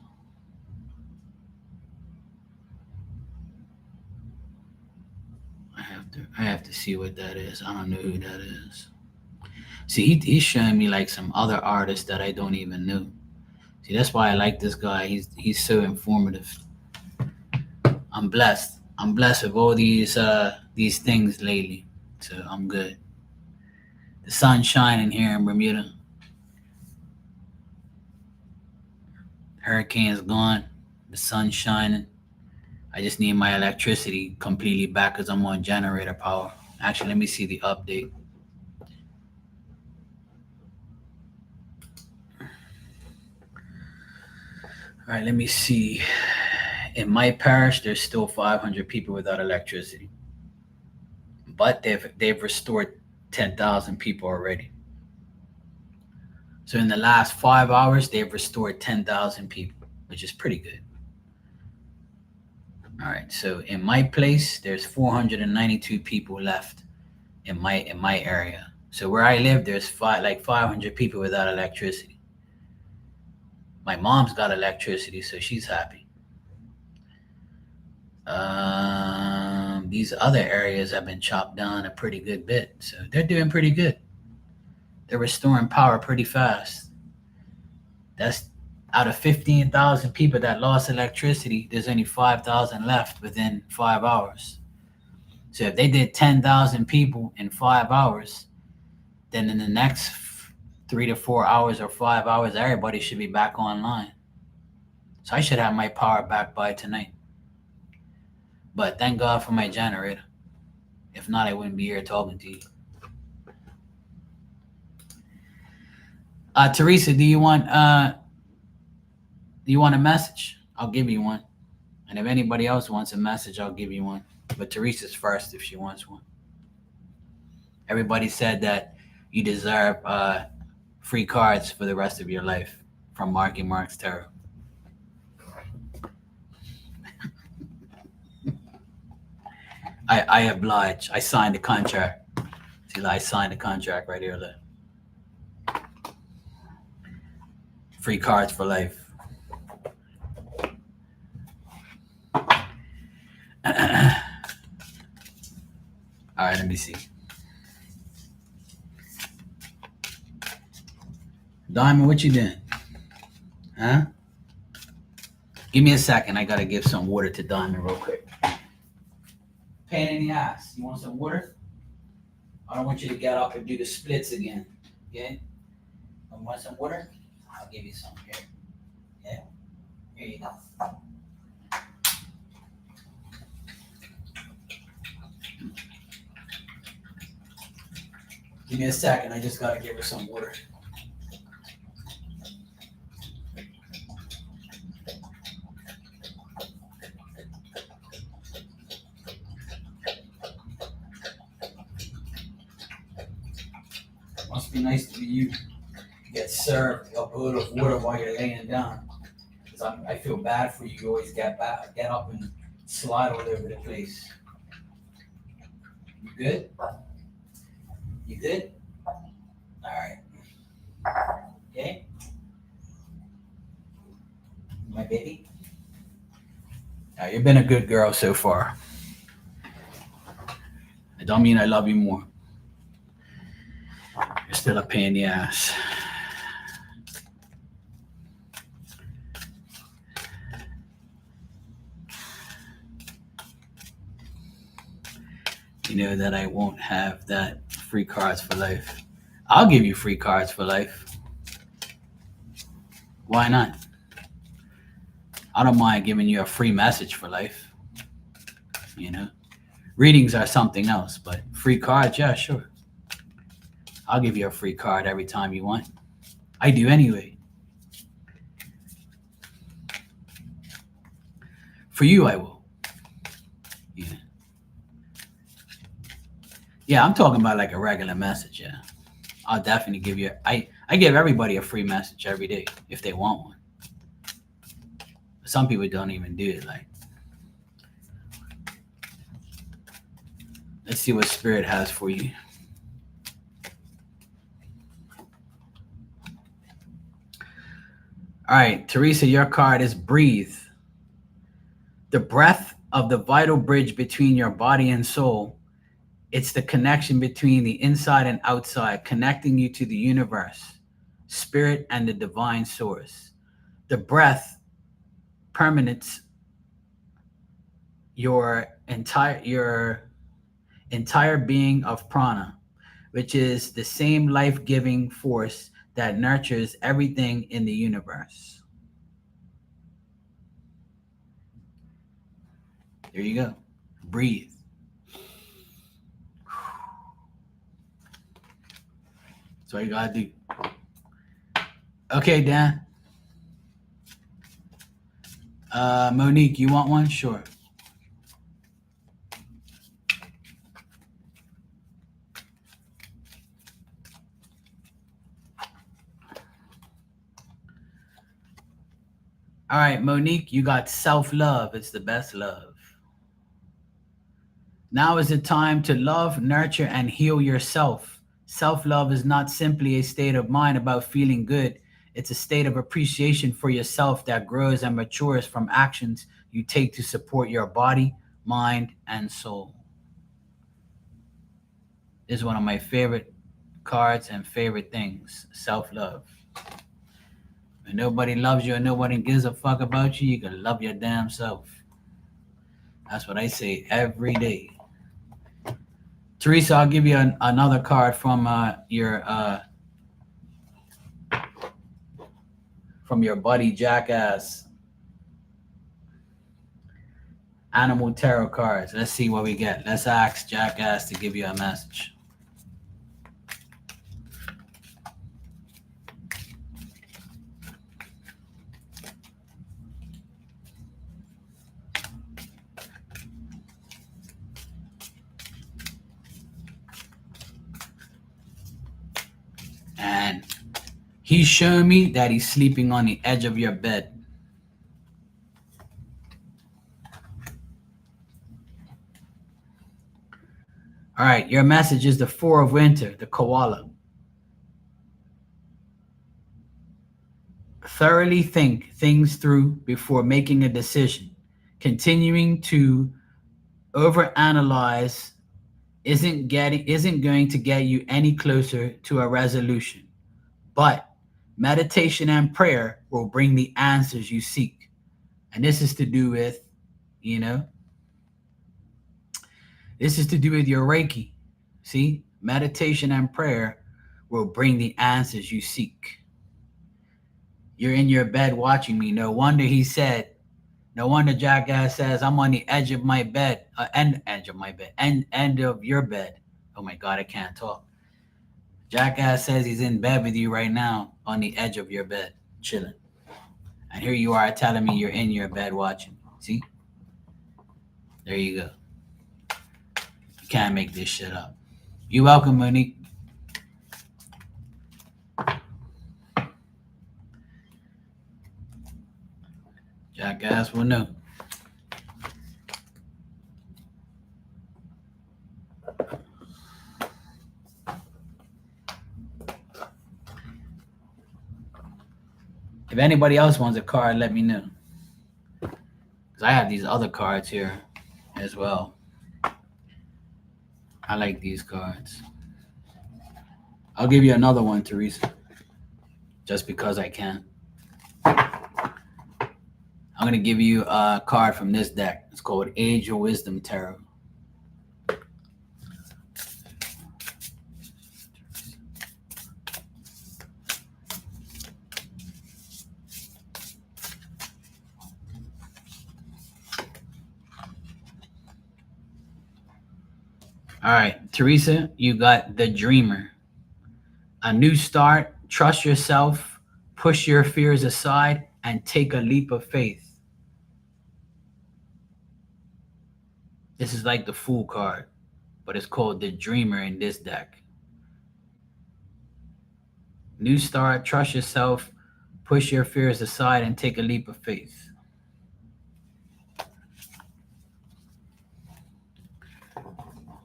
I have to see what that is. I don't know who that is. See, he's showing me like some other artists that I don't even know. See, that's why I like this guy. He's so informative. I'm blessed. I'm blessed with all these things lately. So I'm good. The sun's shining here in Bermuda. Hurricane's gone. The sun's shining. I just need my electricity completely back because I'm on generator power. Actually, let me see the update. All right, let me see. In my parish, there's still 500 people without electricity, but they've restored 10,000 people already. So in the last 5 hours, they've restored 10,000 people, which is pretty good. All right, so in my place, there's 492 people left in my area. So where I live, there's 500 people without electricity. My mom's got electricity, so she's happy. These other areas have been chopped down a pretty good bit, so they're doing pretty good. They're restoring power pretty fast. That's out of 15,000 people that lost electricity, there's only 5,000 left within 5 hours. So if they did 10,000 people in 5 hours, then in the next 3 to 4 hours or 5 hours, everybody should be back online. So I should have my power back by tonight. But thank God for my generator. If not, I wouldn't be here talking to you. Teresa, do you want a message? I'll give you one. And if anybody else wants a message, I'll give you one. But Teresa's first if she wants one. Everybody said that you deserve free cards for the rest of your life from Marky Mark's Tarot. I oblige. I signed the contract. See, I signed the contract right here. Look. Free cards for life. All right, let me see. Diamond, what you doing? Huh? Give me a second. I gotta give some water to Diamond real quick. Pain in the ass. You want some water? I don't want you to get up and do the splits again. Okay? You want some water? I'll give you some here. Yeah? Here you go. Give me a second. I just gotta give her some water. Must be nice to be you. Get served a bowl of water while you're laying down. Because I feel bad for you. You always get up and slide all over the place. You good? You good? All right. Okay? My baby? Now, you've been a good girl so far. I don't mean I love you more. You're still a pain in the ass. You know that I won't have that free cards for life. I'll give you free cards for life. Why not? I don't mind giving you a free message for life. You know, readings are something else, but free cards, yeah, sure. I'll give you a free card every time you want. I do anyway. For you, I will. Yeah. Yeah, I'm talking about like a regular message. Yeah, I'll definitely give you. I give everybody a free message every day if they want one. Some people don't even do it. Like, let's see what Spirit has for you. All right, Teresa, your card is breathe. The breath of the vital bridge between your body and soul. It's the connection between the inside and outside, connecting you to the universe, spirit, and the divine source. The breath permeates your entire being of prana, which is the same life-giving force that nurtures everything in the universe. There you go. Breathe. That's all you gotta do. Okay, Dan. Monique, you want one? Sure. All right, Monique, you got self-love. It's the best love. Now is the time to love, nurture, and heal yourself. Self-love is not simply a state of mind about feeling good. It's a state of appreciation for yourself that grows and matures from actions you take to support your body, mind, and soul. This is one of my favorite cards and favorite things, self-love. When nobody loves you and nobody gives a fuck about you, you can love your damn self. That's what I say every day. Teresa, I'll give you another card from your buddy Jackass. Animal tarot cards. Let's see what we get. Let's ask Jackass to give you a message. And he's showing me that he's sleeping on the edge of your bed. All right, your message is the Four of Winter, the koala. Thoroughly think things through before making a decision. Continuing to overanalyze isn't going to get you any closer to a resolution. But meditation and prayer will bring the answers you seek. And this is to do with, you know, this is to do with your Reiki. See, meditation and prayer will bring the answers you seek. You're in your bed watching me. No wonder Jackass says, I'm on the edge of my bed, edge of my bed, end of your bed. Oh my God, I can't talk. Jackass says he's in bed with you right now on the edge of your bed, chilling. And here you are telling me you're in your bed watching. See? There you go. You can't make this shit up. You're welcome, Monique. Jackass will know. If anybody else wants a card, let me know. Because I have these other cards here as well. I like these cards. I'll give you another one, Teresa, just because I can. I'm going to give you a card from this deck. It's called Age of Wisdom Tarot. All right, Teresa, you got the Dreamer. A new start, trust yourself, push your fears aside, and take a leap of faith. This is like the Fool card, but it's called the Dreamer in this deck. New start, trust yourself, push your fears aside, and take a leap of faith.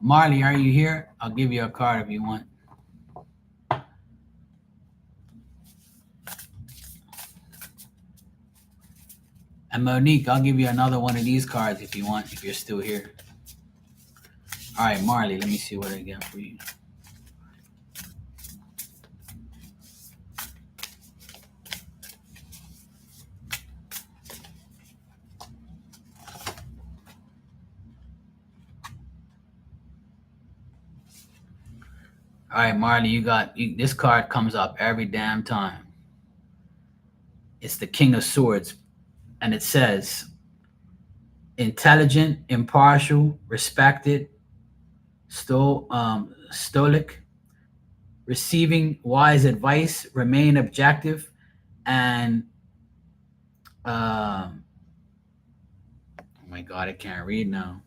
Marley, are you here? I'll give you a card if you want. And Monique, I'll give you another one of these cards if you want, if you're still here. All right, Marley, let me see what I got for you. All right, Marley, this card comes up every damn time. It's the King of Swords, and it says, intelligent, impartial, respected, stoic, receiving wise advice, remain objective, and oh my God, I can't read now.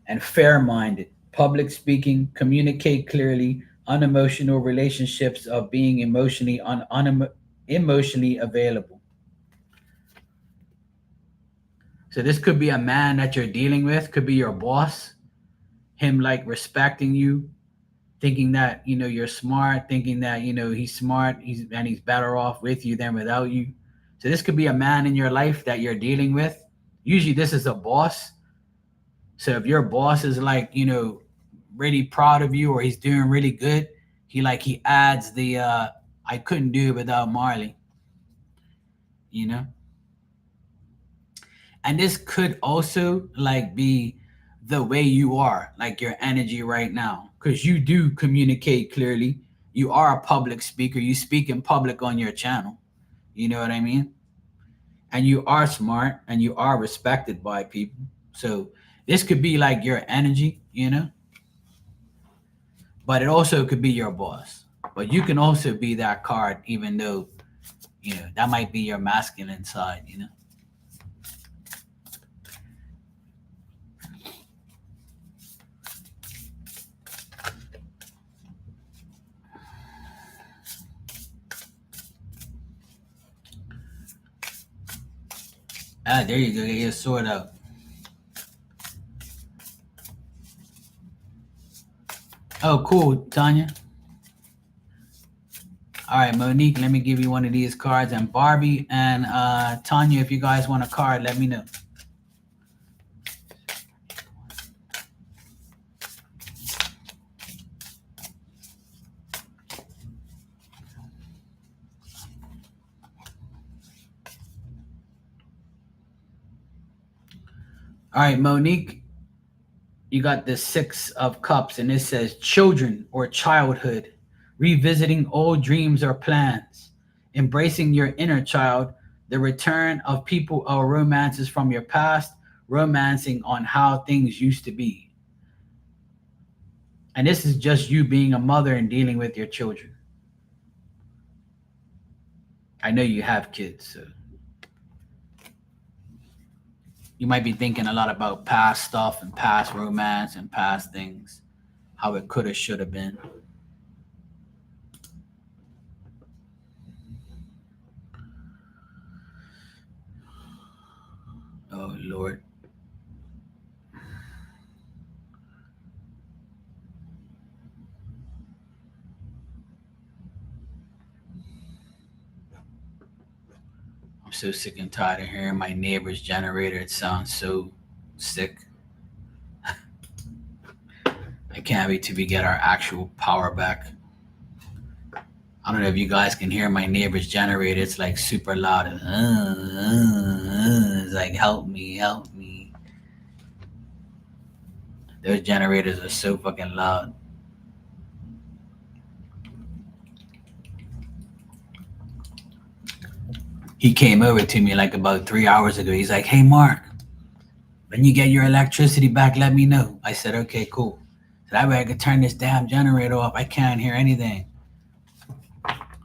And fair-minded, public speaking, communicate clearly, unemotional relationships of being emotionally available. So this could be a man that you're dealing with, could be your boss, him like respecting you, thinking that you're smart, thinking that he's smart, he's better off with you than without you. So this could be a man in your life that you're dealing with. Usually this is a boss. So if your boss is like really proud of you, or he's doing really good, he adds the I couldn't do it without Marley, you know. And this could also like be the way you are, like your energy right now, because you do communicate clearly. You are a public speaker, you speak in public on your channel, you know what I mean. And you are smart and you are respected by people. So this could be like your energy, but it also could be your boss. But you can also be that card, even though that might be your masculine side. Ah, there you go. Get your sword out. Oh, cool, Tanya. All right, Monique, let me give you one of these cards. And Barbie and Tanya, if you guys want a card, let me know. All right, Monique, you got the Six of Cups, and it says children or childhood, revisiting old dreams or plans, embracing your inner child, the return of people or romances from your past, romancing on how things used to be. And this is just you being a mother and dealing with your children. I know you have kids, so you might be thinking a lot about past stuff and past romance and past things, how it could have, should have been. Oh, Lord. so sick and tired of hearing my neighbor's generator. It sounds so sick. I can't wait till we get our actual power back. I don't know if you guys can hear my neighbor's generator. It's like super loud. It's like, help me, help me. Those generators are so fucking loud. He came over to me like about 3 hours ago. He's like, hey, Mark, when you get your electricity back, let me know. I said, okay, cool. So that way I could turn this damn generator off. I can't hear anything.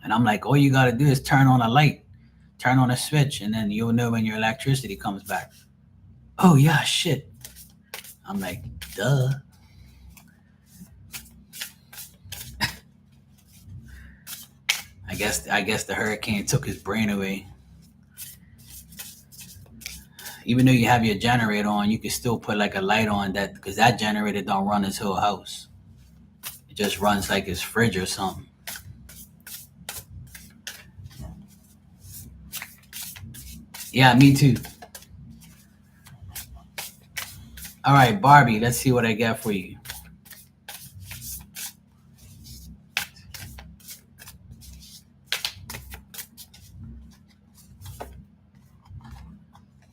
And I'm like, all you got to do is turn on a light, turn on a switch, and then you'll know when your electricity comes back. Oh, yeah, shit. I'm like, duh. I guess the hurricane took his brain away. Even though you have your generator on, you can still put like a light on that, because that generator don't run his whole house. It just runs like his fridge or something. Yeah, me too. All right, Barbie, let's see what I got for you.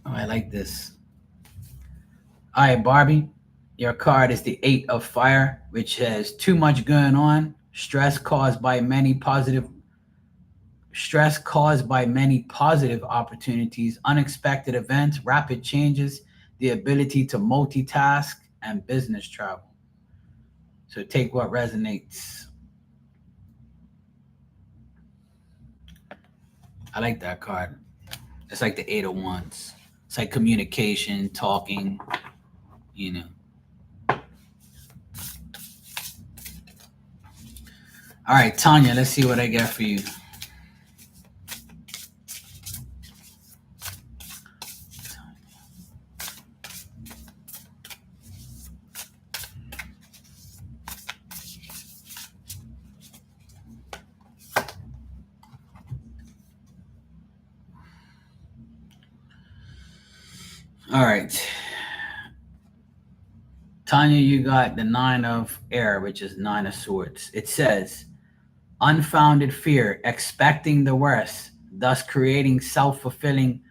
Oh, I like this. All right, Barbie, your card is the 8 of Fire, which has too much going on, stress caused by many positive opportunities, unexpected events, rapid changes, the ability to multitask, and business travel. So take what resonates. I like that card. It's like the 8 of Wands. It's like communication, talking, you know. All right, Tanya, let's see what I got for you. All right. Tanya, you got the 9 of Air, which is 9 of Swords. It says, unfounded fear, expecting the worst, thus creating self-fulfilling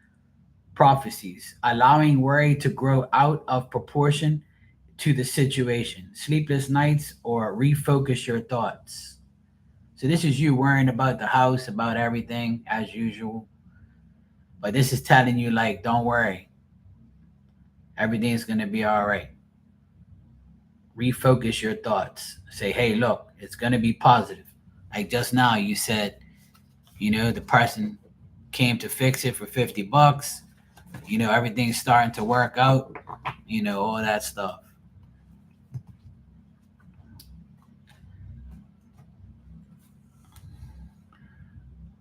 prophecies, allowing worry to grow out of proportion to the situation, sleepless nights, or refocus your thoughts. So this is you worrying about the house, about everything as usual. But this is telling you, like, don't worry. Everything's going to be all right. Refocus your thoughts. Say, hey, look, it's going to be positive. Like just now, you said, the person came to fix it for $50. Everything's starting to work out, all that stuff.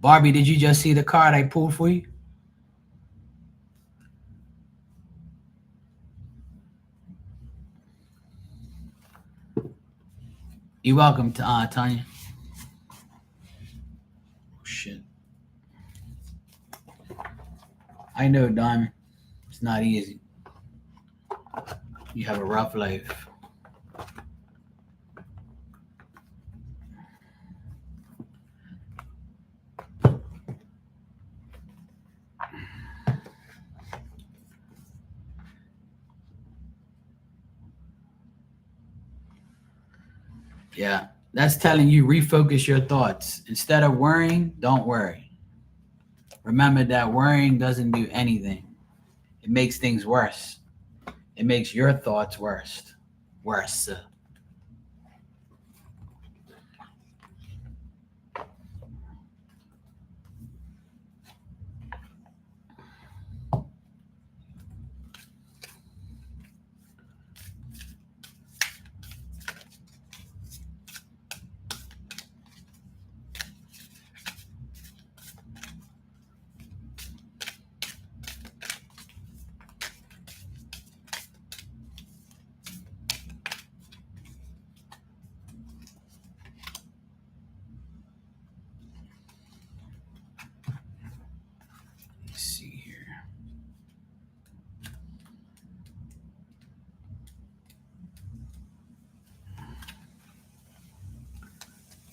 Barbie, did you just see the card I pulled for you? You're welcome, Tanya. Oh, shit. I know, Diamond. It's not easy. You have a rough life. Yeah, that's telling you refocus your thoughts. Instead of worrying, don't worry. Remember that worrying doesn't do anything. It makes things worse. It makes your thoughts worse. Worse.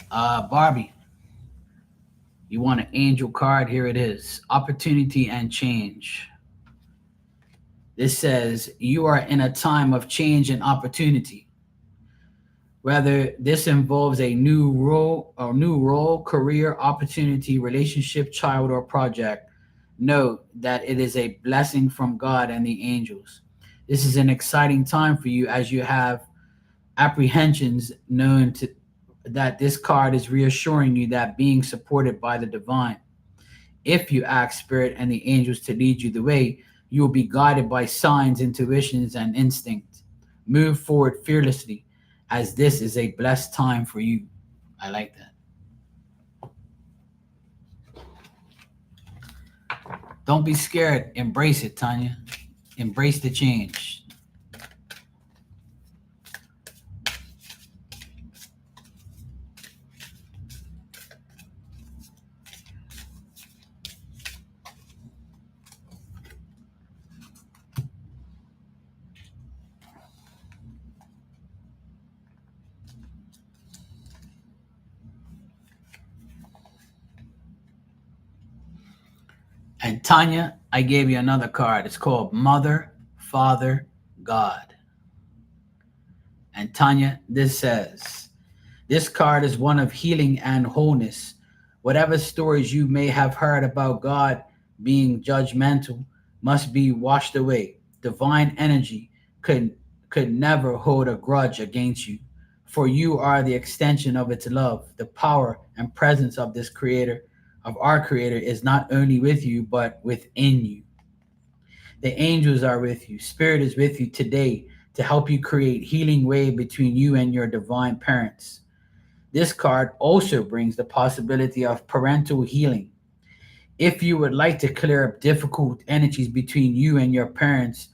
Barbie, you want an angel card? Here it is. Opportunity and change. This says you are in a time of change and opportunity. Whether this involves a new role, career, opportunity, relationship, child, or project, know that it is a blessing from God and the angels. This is an exciting time for you as you have apprehensions known to that this card is reassuring you that being supported by the divine. If you ask spirit and the angels to lead you the way, you will be guided by signs, intuitions, and instinct. Move forward fearlessly, as this is a blessed time for you. I like that. Don't be scared. Embrace it, Tanya. Embrace the change. And Tanya, I gave you another card. It's called Mother, Father, God. And Tanya, this says, this card is one of healing and wholeness. Whatever stories you may have heard about God being judgmental must be washed away. Divine energy could could never hold a grudge against you, for you are the extension of its love. The power and presence of this creator, of our creator, is not only with you but within you. The angels are with you. Spirit is with you today to help you create healing way between you and your divine parents. This card also brings the possibility of parental healing. If you would like to clear up difficult energies between you and your parents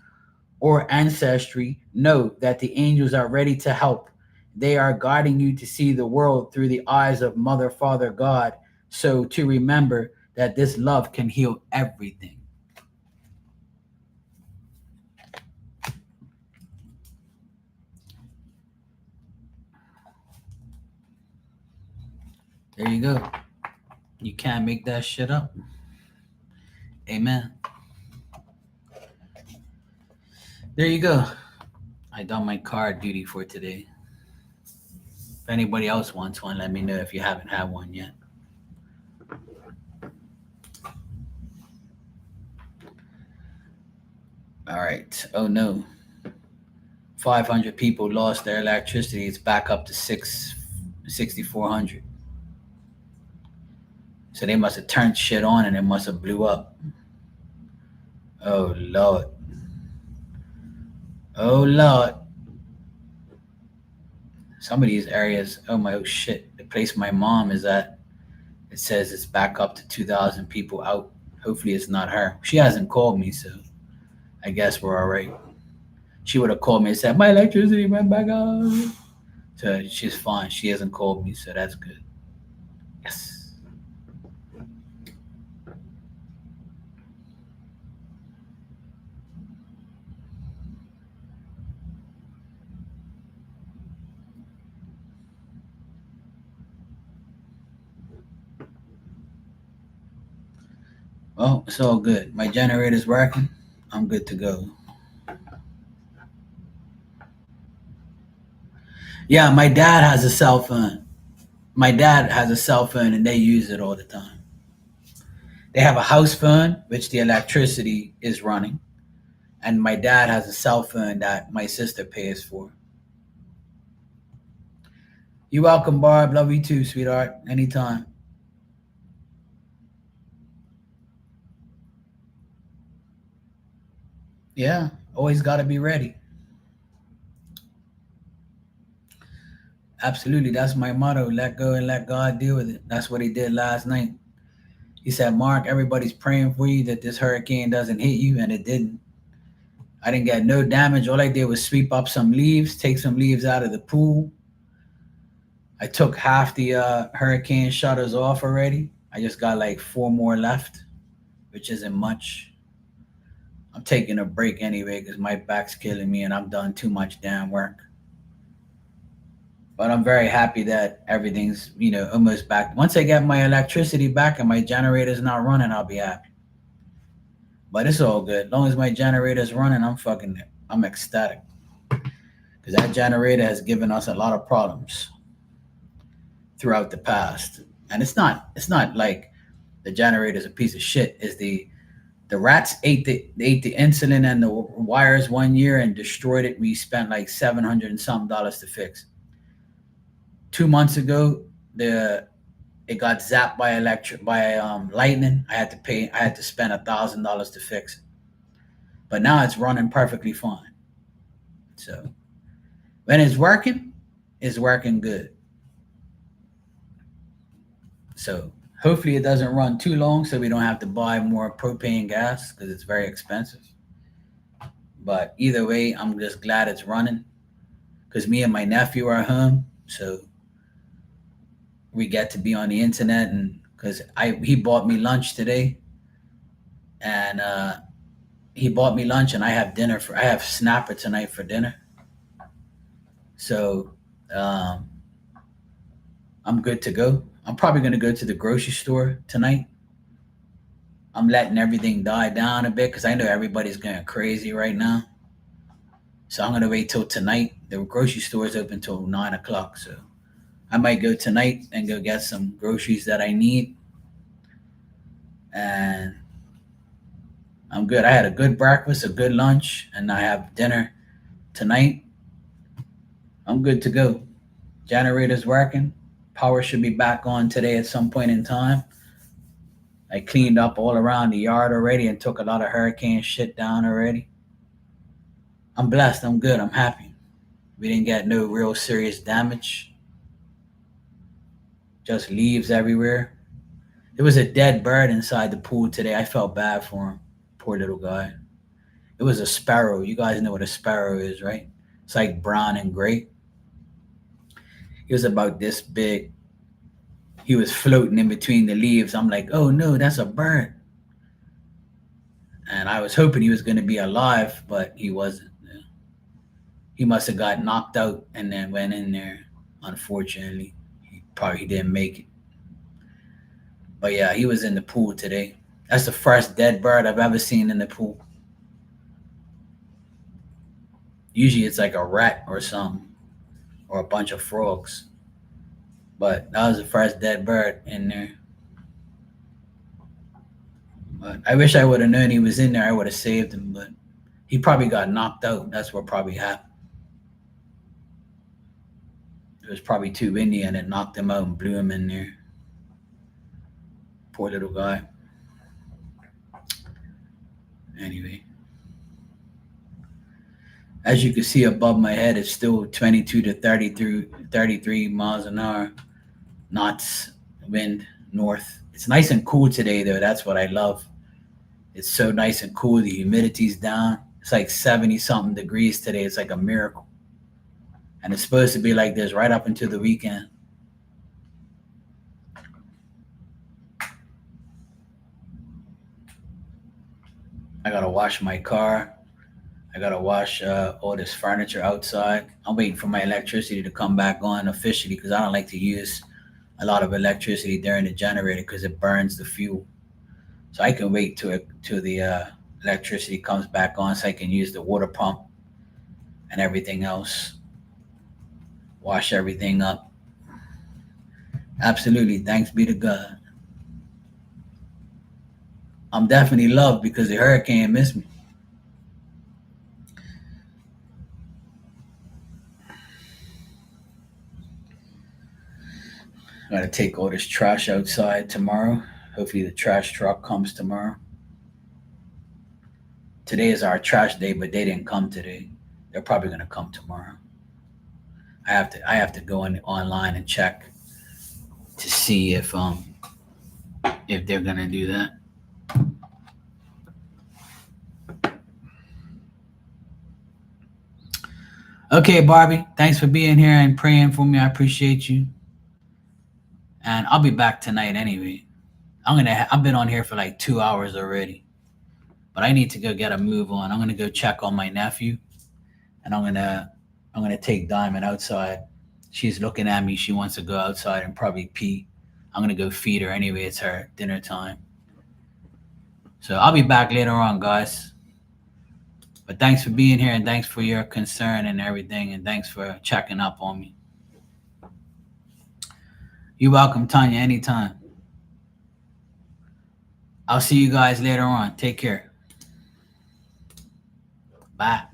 or ancestry, know that the angels are ready to help. They are guiding you to see the world through the eyes of Mother, Father, God. So to remember that this love can heal everything. There you go. You can't make that shit up. Amen. There you go. I done my card duty for today. If anybody else wants one, let me know if you haven't had one yet. All right. Oh no. 500 people lost their electricity. It's back up to 6,400. So they must have turned shit on and it must have blew up. Oh Lord. Oh Lord. Some of these areas, oh my oh shit. The place my mom is at, it says it's back up to 2,000 people out. Hopefully it's not her. She hasn't called me, so I guess we're all right. She would have called me and said, my electricity went back up. So she's fine. She hasn't called me, so that's good. Yes. Well, it's all good. My generator's working. I'm good to go. Yeah, my dad has a cell phone. My dad has a cell phone and they use it all the time. They have a house phone, which the electricity is running. And my dad has a cell phone that my sister pays for. You're welcome, Barb. Love you too, sweetheart. Anytime. Yeah, always got to be ready. Absolutely. That's my motto. Let go and let God deal with it. That's what he did last night. He said, Mark, everybody's praying for you that this hurricane doesn't hit you, and it didn't. I didn't get no damage. All I did was sweep up some leaves, take some leaves out of the pool. I took half the hurricane shutters off already. I just got like four more left, which isn't much. I'm taking a break anyway because my back's killing me and I've done too much damn work. But I'm very happy that everything's, almost back. Once I get my electricity back and my generator's not running, I'll be happy. But it's all good. As long as my generator's running, I'm ecstatic. Because that generator has given us a lot of problems throughout the past. And it's not like the generator's a piece of shit. Is the rats ate the insulin and the wires 1 year and destroyed it. We spent like $700 and something dollars to fix. 2 months ago, the it got zapped by lightning. I had to spend $1,000 to fix it. But now it's running perfectly fine. So when it's working good. So hopefully it doesn't run too long, so we don't have to buy more propane gas because it's very expensive. But either way, I'm just glad it's running because me and my nephew are home, so we get to be on the internet. And because I he bought me lunch today, and he bought me lunch, and I have snapper tonight for dinner. So um, I'm good to go. I'm probably gonna go to the grocery store tonight. I'm letting everything die down a bit because I know everybody's going crazy right now. So I'm gonna wait till tonight. The grocery store is open till 9 o'clock, so I might go tonight and go get some groceries that I need, and I'm good. I had a good breakfast, a good lunch, and I have dinner tonight. I'm good to go. Generator's working. Power should be back on today at some point in time. I cleaned up all around the yard already and took a lot of hurricane shit down already. I'm blessed. I'm good. I'm happy. We didn't get no real serious damage, just leaves everywhere. There was a dead bird inside the pool today. I felt bad for him. Poor little guy. It was a sparrow. You guys know what a sparrow is, right? It's like brown and gray. He was about this big. He was floating in between the leaves. I'm like, oh no, that's a bird. And I was hoping he was going to be alive, but he wasn't. He must have got knocked out and then went in there. Unfortunately, he didn't make it. But yeah, he was in the pool today. That's the first dead bird I've ever seen in the pool. Usually it's like a rat or something, or a bunch of frogs. But that was the first dead bird in there. But I wish I would have known he was in there. I would have saved him. But he probably got knocked out. That's what probably happened. It was probably too windy and it knocked him out and blew him in there. Poor little guy. Anyway, as you can see above my head, it's still 22 to 33 miles an hour knots wind north. It's nice and cool today, though. That's what I love. It's so nice and cool. The humidity's down. It's like 70 something degrees today. It's like a miracle. And it's supposed to be like this right up until the weekend. I gotta wash my car. I gotta wash all this furniture outside. I'm waiting for my electricity to come back on officially because I don't like to use a lot of electricity during the generator because it burns the fuel. So I can wait till the electricity comes back on so I can use the water pump and everything else. Wash everything up. Absolutely. Thanks be to God. I'm definitely loved because the hurricane missed me. I gotta take all this trash outside tomorrow. Hopefully the trash truck comes tomorrow. Today is our trash day, but they didn't come today. They're probably gonna come tomorrow. I have to go in online and check to see if they're gonna do that. Okay, Barbie. Thanks for being here and praying for me. I appreciate you. And I'll be back tonight anyway. I've been on here for like 2 hours already, but I need to go get a move on. I'm gonna go check on my nephew, and I'm gonna take Diamond outside She's looking at me. She wants to go outside and probably pee. I'm gonna go feed her anyway. It's her dinner time. So I'll be back later on, guys. But thanks for being here and thanks for your concern and everything and thanks for checking up on me. You're welcome, Tanya, anytime. I'll see you guys later on. Take care. Bye.